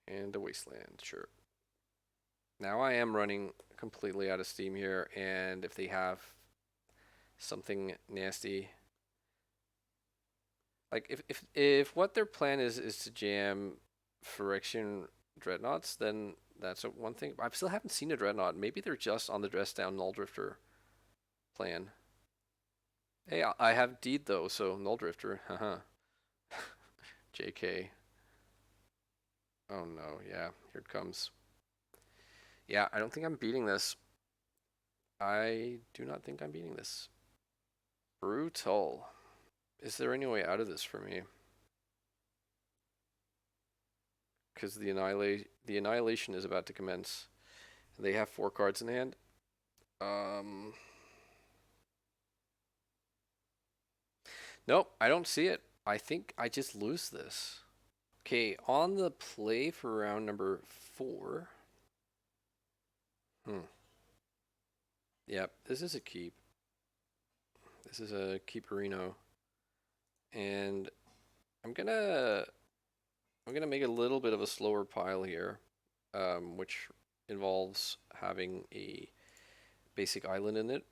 And a wasteland, sure. Now I am running completely out of steam here, and if they have something nasty, like if what their plan is to jam Phyrexian Dreadnoughts, then that's one thing. I still haven't seen a Dreadnought. Maybe they're just on the dress down Null Drifter plan. Hey, I have Deed though, so Null Drifter, haha. JK. Oh no, yeah, here it comes. Yeah, I don't think I'm beating this. I do not think I'm beating this. Brutal. Is there any way out of this for me? Because the annihilation is about to commence. They have 4 cards in hand. Nope, I don't see it. I think I just lose this. Okay, on the play for round number 4. Yep, this is a keep. This is a keeperino. And I'm gonna make a little bit of a slower pile here, which involves having a basic island in it.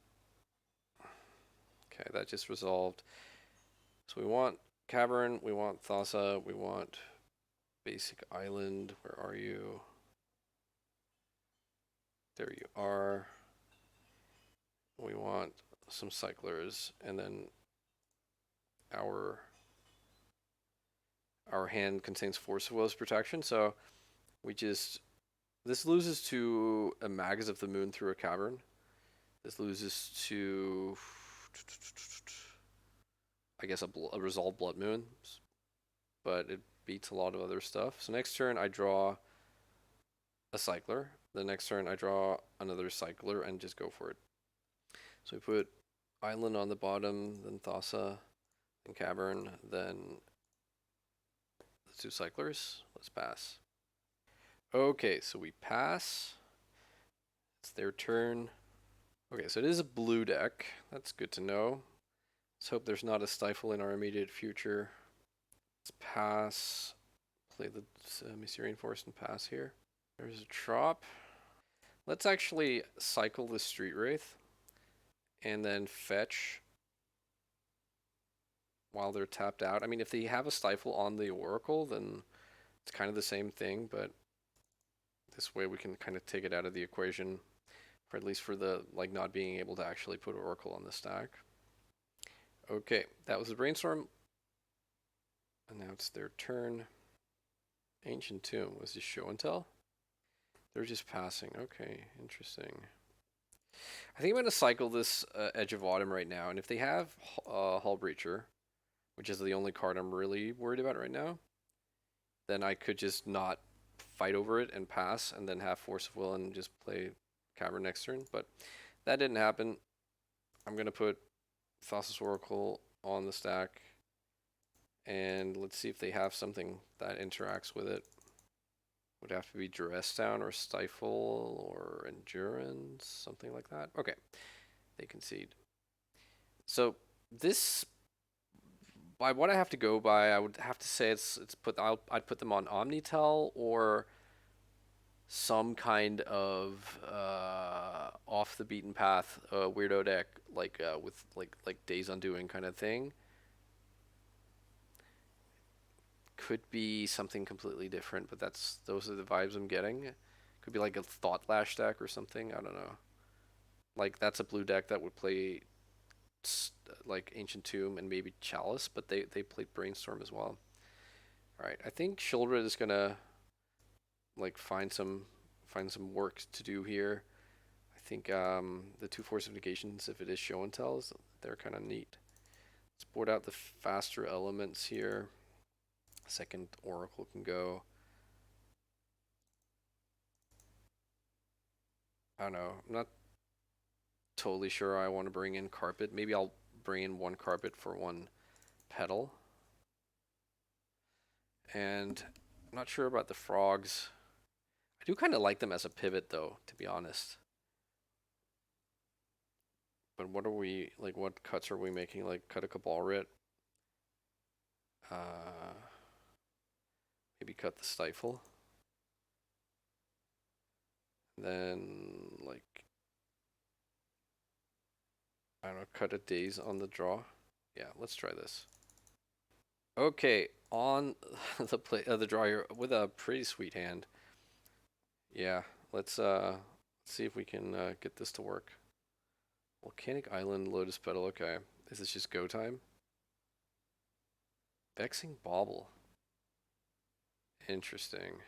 Okay, that just resolved. So we want cavern, we want Thassa, we want basic island. Where are you? There you are. We want some cyclers, and then our hand contains Force of Will's protection, so we just this loses to a Magus of the Moon through a cavern. This loses to I guess a Resolved Blood Moon, but it beats a lot of other stuff. So next turn I draw a cycler, the next turn I draw another cycler and just go for it. So we put Island on the bottom, then Thassa, then Cavern, then the 2 cyclers. Let's pass. Okay, so we pass. It's their turn. Okay, so it is a blue deck. That's good to know. Let's hope there's not a stifle in our immediate future. Let's pass. Play the Mysterian Force and pass here. There's a drop. Let's actually cycle the Street Wraith and then fetch while they're tapped out. I mean, if they have a stifle on the Oracle, then it's kind of the same thing, but this way we can kind of take it out of the equation, for at least for the like not being able to actually put Oracle on the stack. Okay, that was the Brainstorm. And now it's their turn. Ancient Tomb. Was this show and tell? They're just passing. Okay, interesting. I think I'm going to cycle this Edge of Autumn right now. And if they have Hull Breacher, which is the only card I'm really worried about right now, then I could just not fight over it and pass and then have Force of Will and just play Cavern next turn. But that didn't happen. I'm going to put Thassa's Oracle on the stack. And let's see if they have something that interacts with it. Would have to be Duress Down or Stifle or Endurance, something like that. Okay, they concede. So this, by what I have to go by, I would have to say I'd put them on Omnitel or some kind of off the beaten path weirdo deck with like Days Undoing kind of thing. Could be something completely different, but those are the vibes I'm getting. Could be like a Thought Lash deck or something. I don't know. Like that's a blue deck that would play like Ancient Tomb and maybe Chalice, but they played Brainstorm as well. All right, I think Shieldred is gonna like find some work to do here. I think the 2 Force of Negations, if it is show and tells, they're kind of neat. Let's board out the faster elements here. Second Oracle can go. I don't know. I'm not totally sure I want to bring in Carpet. Maybe I'll bring in 1 Carpet for 1 Petal. And I'm not sure about the Frogs. I do kind of like them as a pivot, though, to be honest. But what are we, like, what cuts are we making? Like, cut a Cabal Writ. Maybe cut the Stifle. Then, like, I don't know, cut a Daze on the draw. Yeah, let's try this. Okay, on the draw here with a pretty sweet hand. Yeah, let's see if we can get this to work. Volcanic Island, Lotus Petal. Okay, is this just go time? Vexing Bauble. Interesting.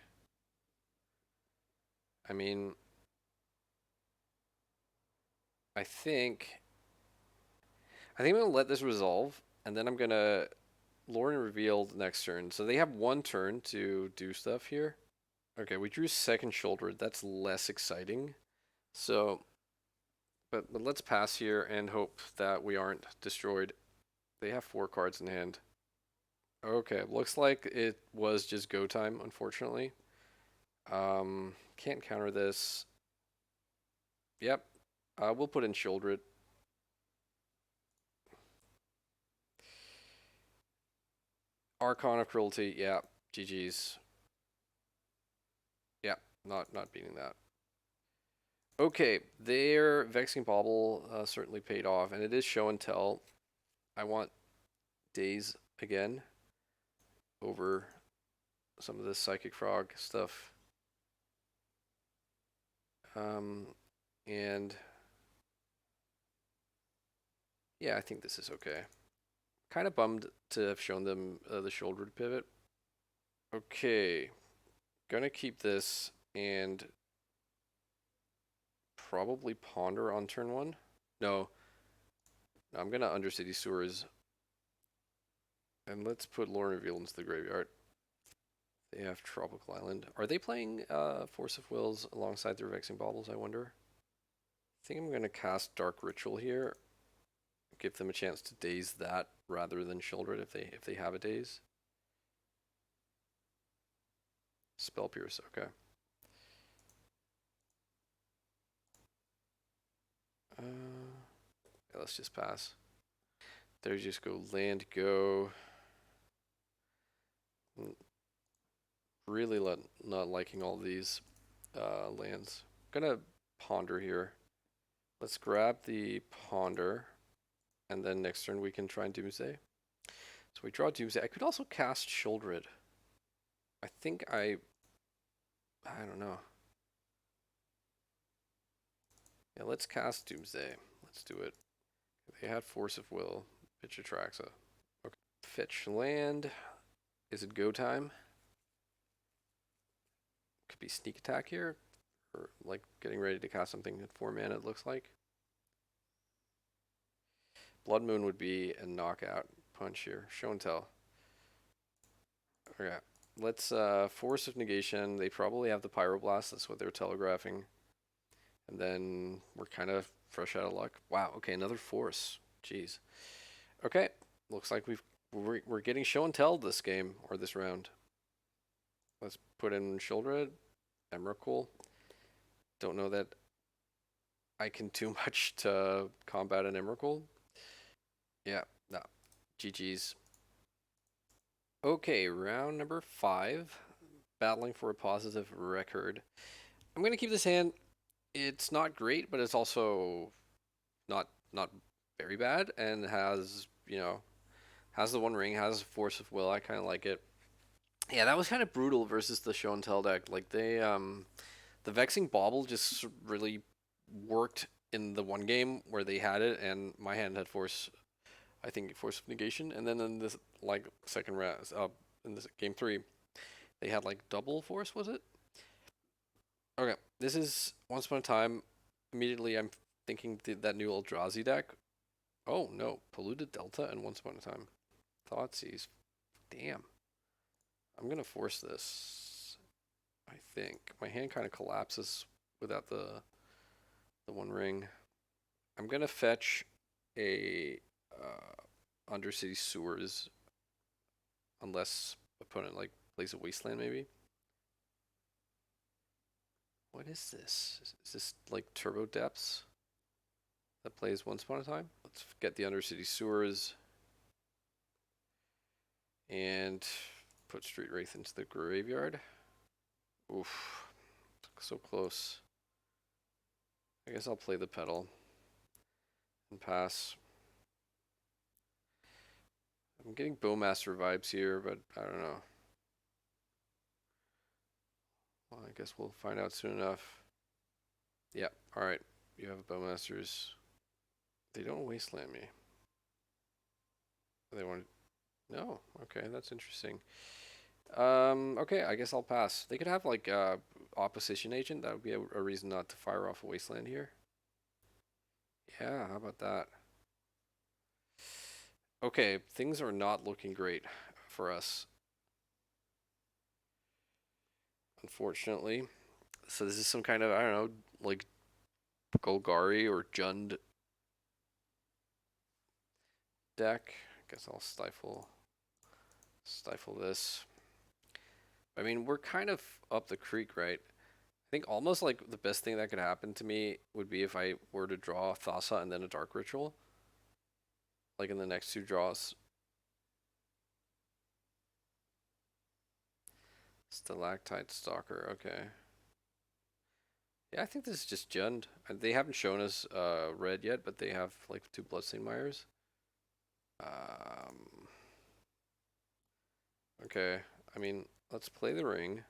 I mean, I think I'm gonna let this resolve, and then I'm gonna Lore and Revealed next turn. So they have 1 turn to do stuff here. Okay, we drew second Shieldred. That's less exciting. So, but let's pass here and hope that we aren't destroyed. They have 4 cards in hand. Okay, looks like it was just go time, unfortunately. Can't counter this. Yep. We'll put in Shieldred. Archon of Cruelty, yeah. GG's. Yeah, not beating that. Okay, their Vexing Bauble certainly paid off, and it is show and tell. I want Daze again over some of the Psychic Frog stuff. And yeah, I think this is okay. Kind of bummed to have shown them the shoulder pivot. Okay, gonna keep this and probably ponder on turn 1. No, I'm gonna Undercity Sewers. And let's put Lore Revealed into the graveyard. They have Tropical Island. Are they playing Force of Wills alongside their Vexing Baubles, I wonder? I think I'm going to cast Dark Ritual here. Give them a chance to daze that rather than Shieldred if they have a daze. Spell Pierce, okay. Yeah, let's just pass. There you just go land, go. Really not liking all these lands. Gonna ponder here. Let's grab the ponder, and then next turn we can try and Doomsday. So we draw Doomsday. I could also cast Shieldred. I think I don't know. Yeah, let's cast Doomsday. Let's do it. They had Force of Will. Pitch Atraxa. Okay. Fetch land. Is it go time? Could be sneak attack here. Or like getting ready to cast something at 4 mana, it looks like. Blood Moon would be a knockout punch here. Show and tell. Okay. Let's Force of Negation. They probably have the Pyroblast. That's what they're telegraphing. And then we're kind of fresh out of luck. Wow. Okay, another Force. Jeez. Okay. Looks like we're getting show and tell this game or this round. Let's put in Shieldred, Emrakul. Don't know that I can too much to combat an Emrakul. Yeah, no. GG's. Okay, round number 5. Battling for a positive record. I'm going to keep this hand. It's not great, but it's also not very bad, and has, you know, has the One Ring, has Force of Will. I kind of like it. Yeah, that was kind of brutal versus the Show and Tell deck. Like the Vexing Bauble just really worked in the one game where they had it, and my hand had Force. I think Force of Negation, and then in this like second round, in this game 3, they had like double Force. Was it? Okay, this is Once Upon a Time. Immediately, I'm thinking that new Eldrazi deck. Oh no, Polluted Delta and Once Upon a Time. Thoughtseize. Damn. I'm gonna force this. I think my hand kind of collapses without the One Ring. I'm gonna fetch a Undercity Sewers, unless opponent like plays a Wasteland maybe. What is this? Is this like Turbo Depths that plays Once Upon a Time? Let's get the Undercity Sewers and put Street Wraith into the graveyard. Oof, so close. I guess I'll play the pedal and pass. I'm getting Bowmaster vibes here, but I don't know. Well, I guess we'll find out soon enough. Yeah, alright. You have Bowmasters. They don't Wasteland me. They want... No, okay, that's interesting. Okay, I guess I'll pass. They could have like Opposition Agent. That would be a reason not to fire off a Wasteland here. Yeah, how about that? Okay, things are not looking great for us, unfortunately. So this is some kind of, I don't know, like Golgari or Jund deck. I guess I'll stifle this. I mean, we're kind of up the creek, right? I think almost like the best thing that could happen to me would be if I were to draw Thassa and then a Dark Ritual. Like in the next 2 draws. Stalactite Stalker, okay. Yeah, I think this is just Jund. They haven't shown us red yet, but they have like 2 Bloodstained Mires. Okay, I mean, let's play the ring.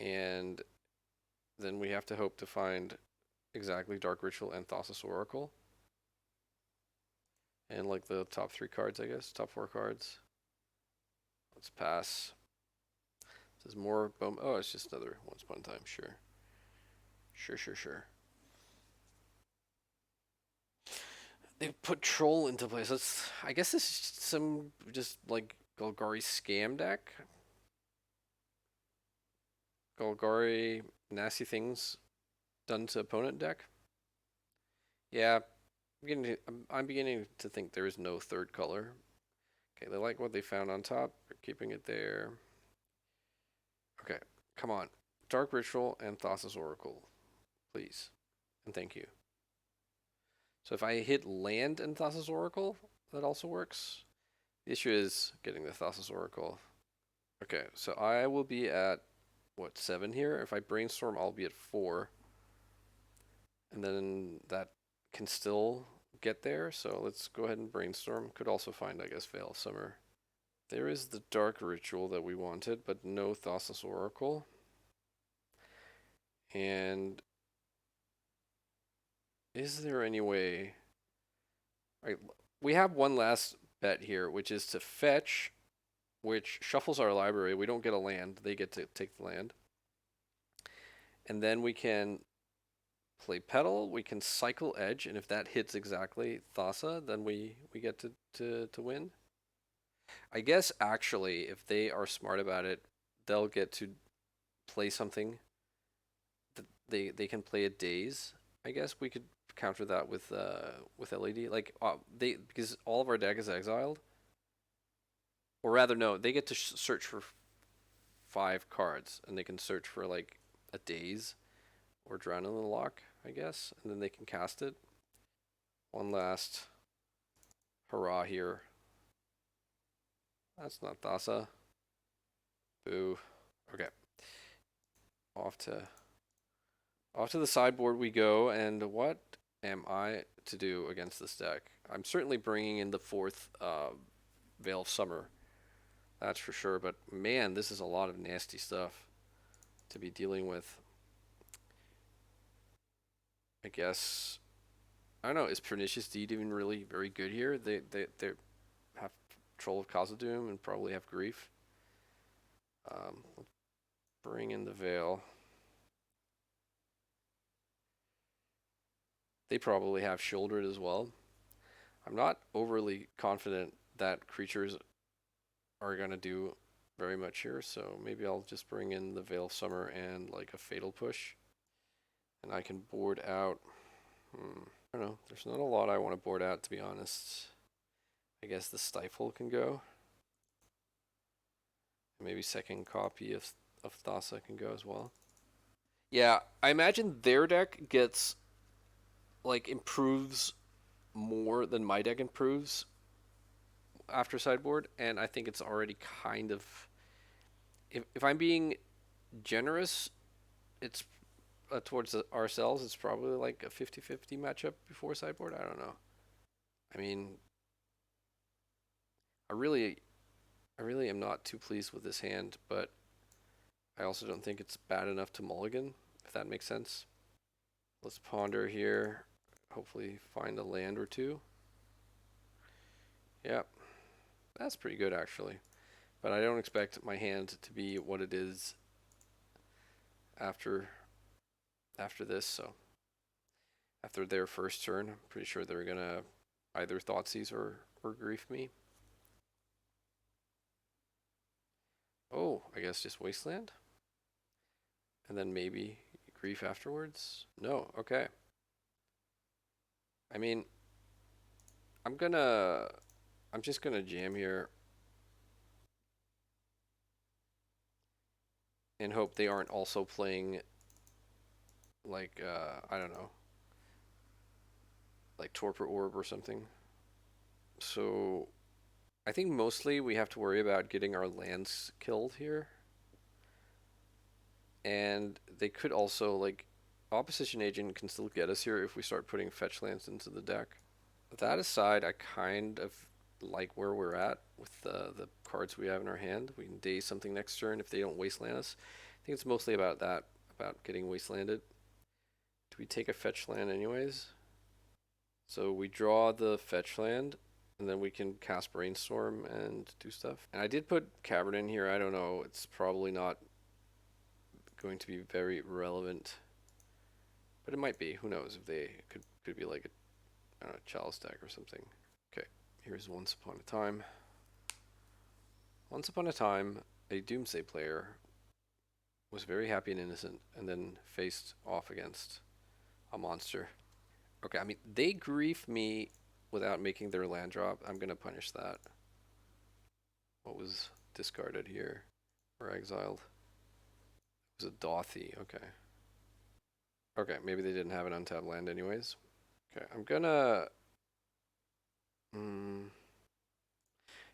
And then we have to hope to find exactly Dark Ritual and Thassa's Oracle. And like the top 3 cards, I guess. Top 4 cards. Let's pass. This is more boom. Oh, it's just another Once Upon a Time. Sure. Sure. They put Troll into place. I guess this is some just like Golgari scam deck. Golgari, nasty things done to opponent deck. Yeah, I'm beginning to think there is no third color. Okay, they like what they found on top. They're keeping it there. Okay, come on. Dark Ritual and Thassa's Oracle, please. And thank you. So if I hit land and Thassa's Oracle, that also works. The issue is getting the Thassa's Oracle. Okay, so I will be at, what, 7 here? If I brainstorm, I'll be at 4. And then that can still get there, so let's go ahead and brainstorm. Could also find, I guess, Veil of Summer. There is the Dark Ritual that we wanted, but no Thassa's Oracle. And is there any way... All right, we have one last bet here, which is to fetch, which shuffles our library. We don't get a land. They get to take the land. And then we can play Petal. We can cycle Edge, and if that hits exactly Thassa, then we get to win. I guess, actually, if they are smart about it, they'll get to play something. They can play a Daze. I guess we could counter that with LED. Like, because all of our deck is exiled. Or rather, no, they get to search for 5 cards, and they can search for, like, a Daze or Drown in the Lock, I guess, and then they can cast it. One last hurrah here. That's not Thassa. Boo. Okay. Off to the sideboard we go, and what am I to do against this deck? I'm certainly bringing in the 4th Veil of Summer. That's for sure, but man, this is a lot of nasty stuff to be dealing with. I guess, I don't know, is Pernicious Deed even really very good here? They have Troll of Khazad-dûm and probably have Grief. Let's bring in the Veil. They probably have Shieldred as well. I'm not overly confident that creatures are going to do very much here, so maybe I'll just bring in the Veil of Summer and like a Fatal Push. And I can board out. I don't know. There's not a lot I want to board out, to be honest. I guess the Stifle can go. Maybe second copy of Thassa can go as well. Yeah, I imagine their deck gets, like, improves more than my deck improves after sideboard, and I think it's already kind of... If I'm being generous, it's towards ourselves, it's probably like a 50-50 matchup before sideboard. I don't know. I mean, I really am not too pleased with this hand, but I also don't think it's bad enough to mulligan, if that makes sense. Let's ponder here. Hopefully find a land or two. Yep. That's pretty good, actually. But I don't expect my hand to be what it is after this, so after their first turn, I'm pretty sure they're gonna either Thoughtseize or Grief me. Oh, I guess just Wasteland? And then maybe Grief afterwards? No, okay. I mean, I'm just gonna jam here and hope they aren't also playing like, I don't know, like Torpor Orb or something. So I think mostly we have to worry about getting our lands killed here. And they could also, like, Opposition Agent can still get us here if we start putting fetch lands into the deck. That aside, I kind of like where we're at with the cards we have in our hand. We can daze something next turn if they don't wasteland us. I think it's mostly about that, about getting wastelanded. Do we take a fetch land anyways? So we draw the fetch land, and then we can cast Brainstorm and do stuff. And I did put Cavern in here. I don't know. It's probably not going to be very relevant, but it might be. Who knows? If they could be like a, I don't know, Chalice deck or something. Okay, here's Once Upon a Time. Once upon a time, a Doomsday player was very happy and innocent, and then faced off against a monster. Okay, I mean, they grief me without making their land drop. I'm gonna punish that. What was discarded here or exiled? It was a Dothy. Okay. Okay, maybe they didn't have an untapped land anyways. Okay, mm,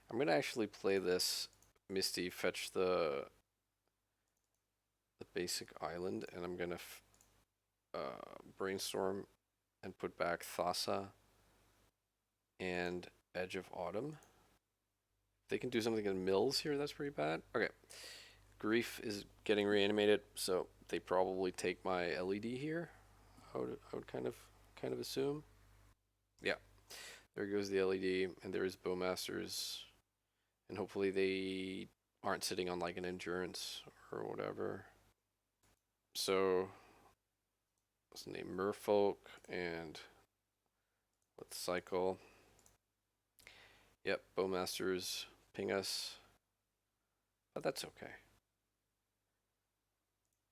I'm gonna actually play this Misty, fetch the basic island, and I'm gonna brainstorm and put back Thassa and Edge of Autumn. They can do something in Mills here. That's pretty bad. Okay, Grief is getting reanimated, so they probably take my LED here. I would kind of assume. Yeah, there goes the LED, and there is Bowmasters, and hopefully they aren't sitting on like an endurance or whatever. So let's name Merfolk and let's cycle. Yep, Bowmasters ping us, but that's okay.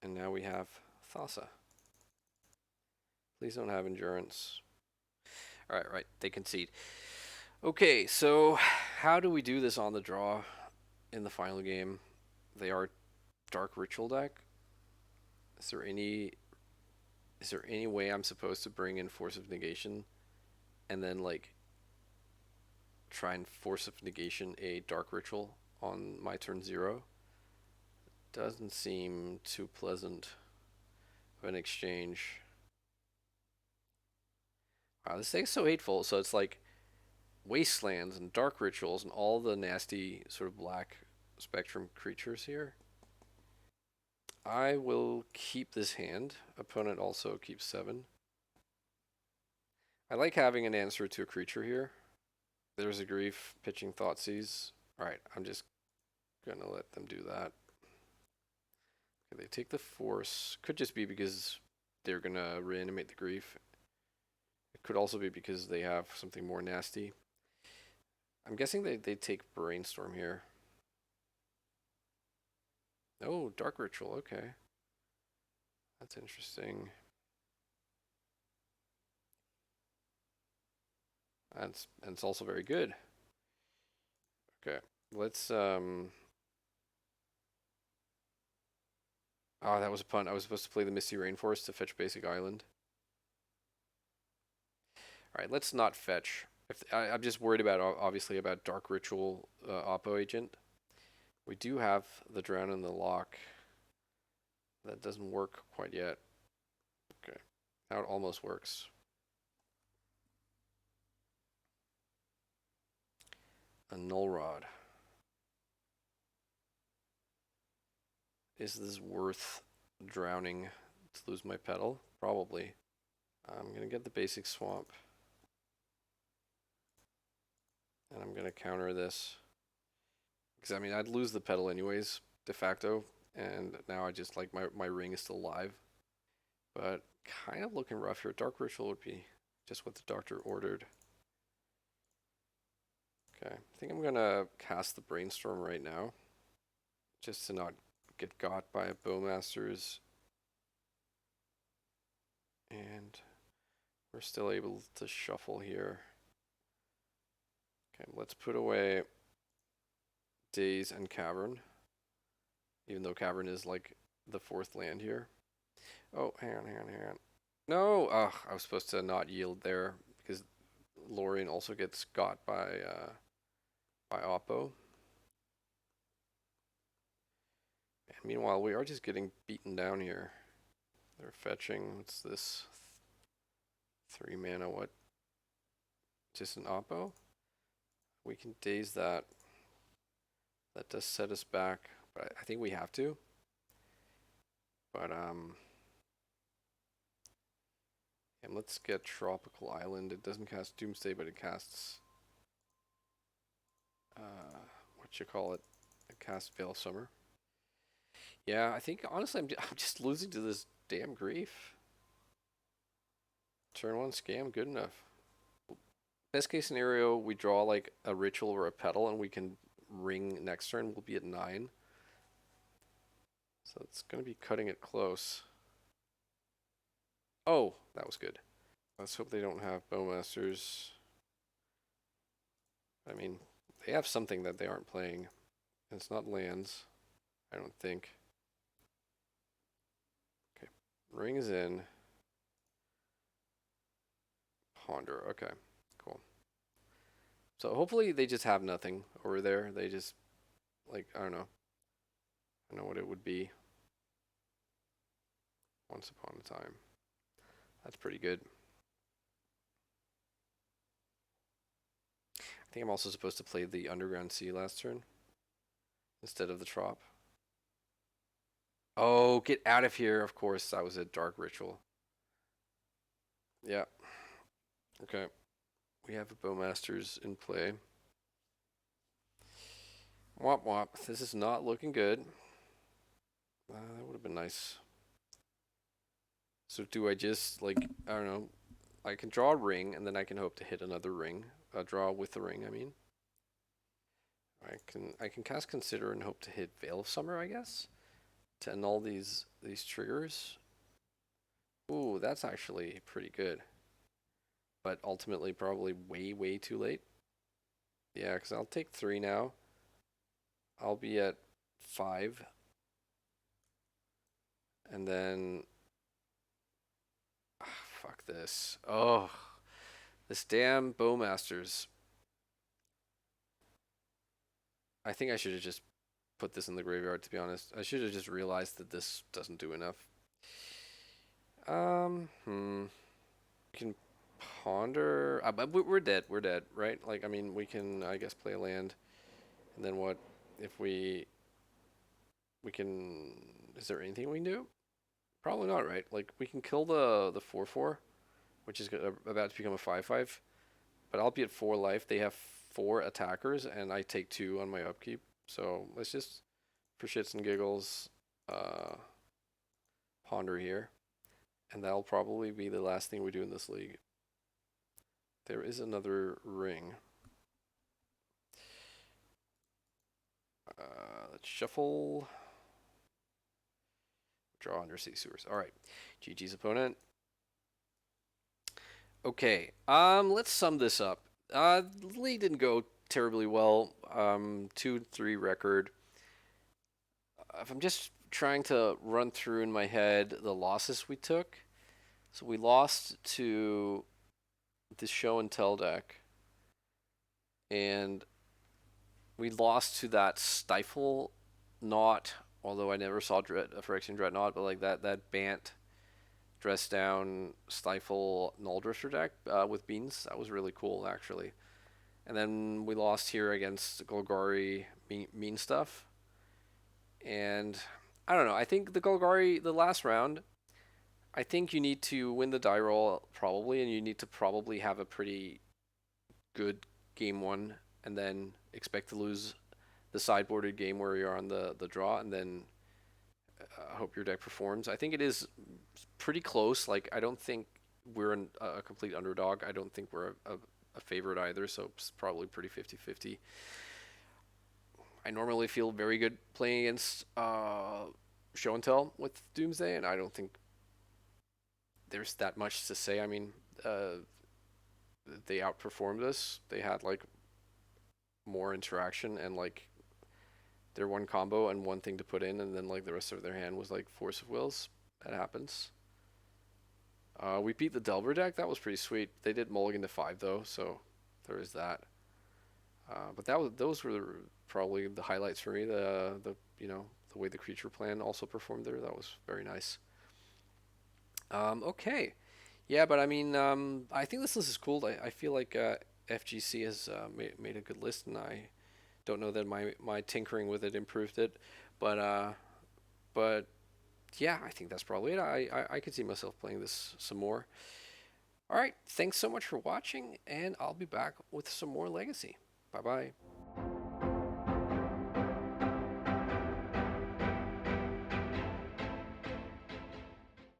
And now we have Thassa. Please don't have endurance. All right, right, they concede. Okay, so how do we do this on the draw in the final game? They are Dark Ritual deck. Is there any way I'm supposed to bring in Force of Negation and then like try and Force of Negation a Dark Ritual on my turn 0? Doesn't seem too pleasant of an exchange. Wow, this deck's so hateful. So it's like Wastelands and Dark Rituals and all the nasty sort of black spectrum creatures here. I will keep this hand. Opponent also keeps 7. I like having an answer to a creature here. There's a Grief pitching Thoughtseize. Alright, I'm just gonna let them do that. Okay, they take the Force. Could just be because they're gonna reanimate the Grief. It could also be because they have something more nasty. I'm guessing they take Brainstorm here. Oh, Dark Ritual, okay. That's interesting. And it's also very good. Okay, let's Oh, that was a pun. I was supposed to play the Misty Rainforest to fetch basic island. Alright, let's not fetch. I'm just worried about, obviously, about Dark Ritual Oppo Agent. We do have the Drown in the Lock. That doesn't work quite yet. Okay, now it almost works. A Null Rod. Is this worth drowning to lose my pedal? Probably. I'm gonna get the basic swamp. And I'm gonna counter this. Because I mean, I'd lose the pedal anyways, de facto. And now I just like my ring is still alive. But kind of looking rough here. Dark Ritual would be just what the doctor ordered. Okay, I think I'm gonna cast the Brainstorm right now. Just to not get got by a Bowmasters. And we're still able to shuffle here. Okay, let's put away Daze and Cavern. Even though Cavern is like the 4th land here. Oh, hang on. No! Ugh, I was supposed to not yield there because Lorien also gets got by Oppo. And meanwhile, we are just getting beaten down here. They're fetching, what's this? 3 mana, what? Just an Oppo? We can daze that. That does set us back, but I think we have to. But, and let's get Tropical Island. It doesn't cast Doomsday, but it casts, what you call it? It casts Veil of Summer. Yeah, I think, honestly, I'm just losing to this damn Grief. Turn 1 scam, good enough. Best case scenario, we draw like a Ritual or a Petal, and we can ring next turn. We'll be at 9. So So it's going to be cutting it close. Oh, that was good. Let's hope they don't have Bowmasters. I mean, they have something that they aren't playing. It's not lands, I don't think. Okay, ring is in. Ponder, okay, cool. So hopefully they just have nothing over there. They just, like, I don't know. I don't know what it would be. Once upon a time. That's pretty good. I think I'm also supposed to play the Underground Sea last turn instead of the Trop. Oh, get out of here. Of course, that was a Dark Ritual. Yeah. Okay. We have a Bowmasters in play. Womp womp. This is not looking good. That would have been nice. So do I just, like, I don't know. I can draw a ring, and then I can hope to hit another ring. Draw with the ring, I mean. I can cast Consider and hope to hit Veil of Summer, I guess, to annul these triggers. Ooh, that's actually pretty good. But ultimately probably way too late. Yeah, because I'll take 3 now. I'll be at 5. And then... fuck this. Oh, this damn Bowmasters. I think I should have just put this in the graveyard, to be honest. I should have just realized that this doesn't do enough. We can ponder. But we're dead. We're dead, right? Like, I mean, we can, I guess, play a land. And then what if we can... Is there anything we can do? Probably not, right? Like, we can kill the 4/4, which is about to become a 5/5. But I'll be at 4 life. They have 4 attackers, and I take 2 on my upkeep. So let's just, for shits and giggles, ponder here. And that'll probably be the last thing we do in this league. There is another ring. Let's shuffle. Draw Undersea Sewers. All right. GG's opponent. Okay. Let's sum this up. The league didn't go terribly well. 2-3 record. If I'm just trying to run through in my head the losses we took. So we lost to the Show and Tell deck. And we lost to that Stifle Knot, although I never saw Phyrexian Dreadnought, but like that Bant dress down Stifle Null Drifter deck with Beans. That was really cool, actually. And then we lost here against Golgari mean stuff. And I don't know. I think the Golgari, the last round, I think you need to win the die roll probably, and you need to probably have a pretty good game 1, and then expect to lose the sideboarded game where you're on the draw, and then hope your deck performs. I think it is pretty close. Like, I don't think we're a complete underdog. I don't think we're a favorite either, so it's probably pretty 50-50. I normally feel very good playing against Show and Tell with Doomsday, and I don't think there's that much to say. I mean, they outperformed us. They had like more interaction and like their one combo and one thing to put in, and then like the rest of their hand was like Force of Wills. That happens. We beat the Delver deck. That was pretty sweet. They did mulligan to 5 though, so there is that. But those were probably the highlights for me. The way the creature plan also performed there. That was very nice. Okay. Yeah, but I mean, I think this list is cool. I feel like FGC has made a good list, and I don't know that my tinkering with it improved it, but yeah, I think that's probably it. I could see myself playing this some more. All right, thanks so much for watching, and I'll be back with some more Legacy. Bye bye.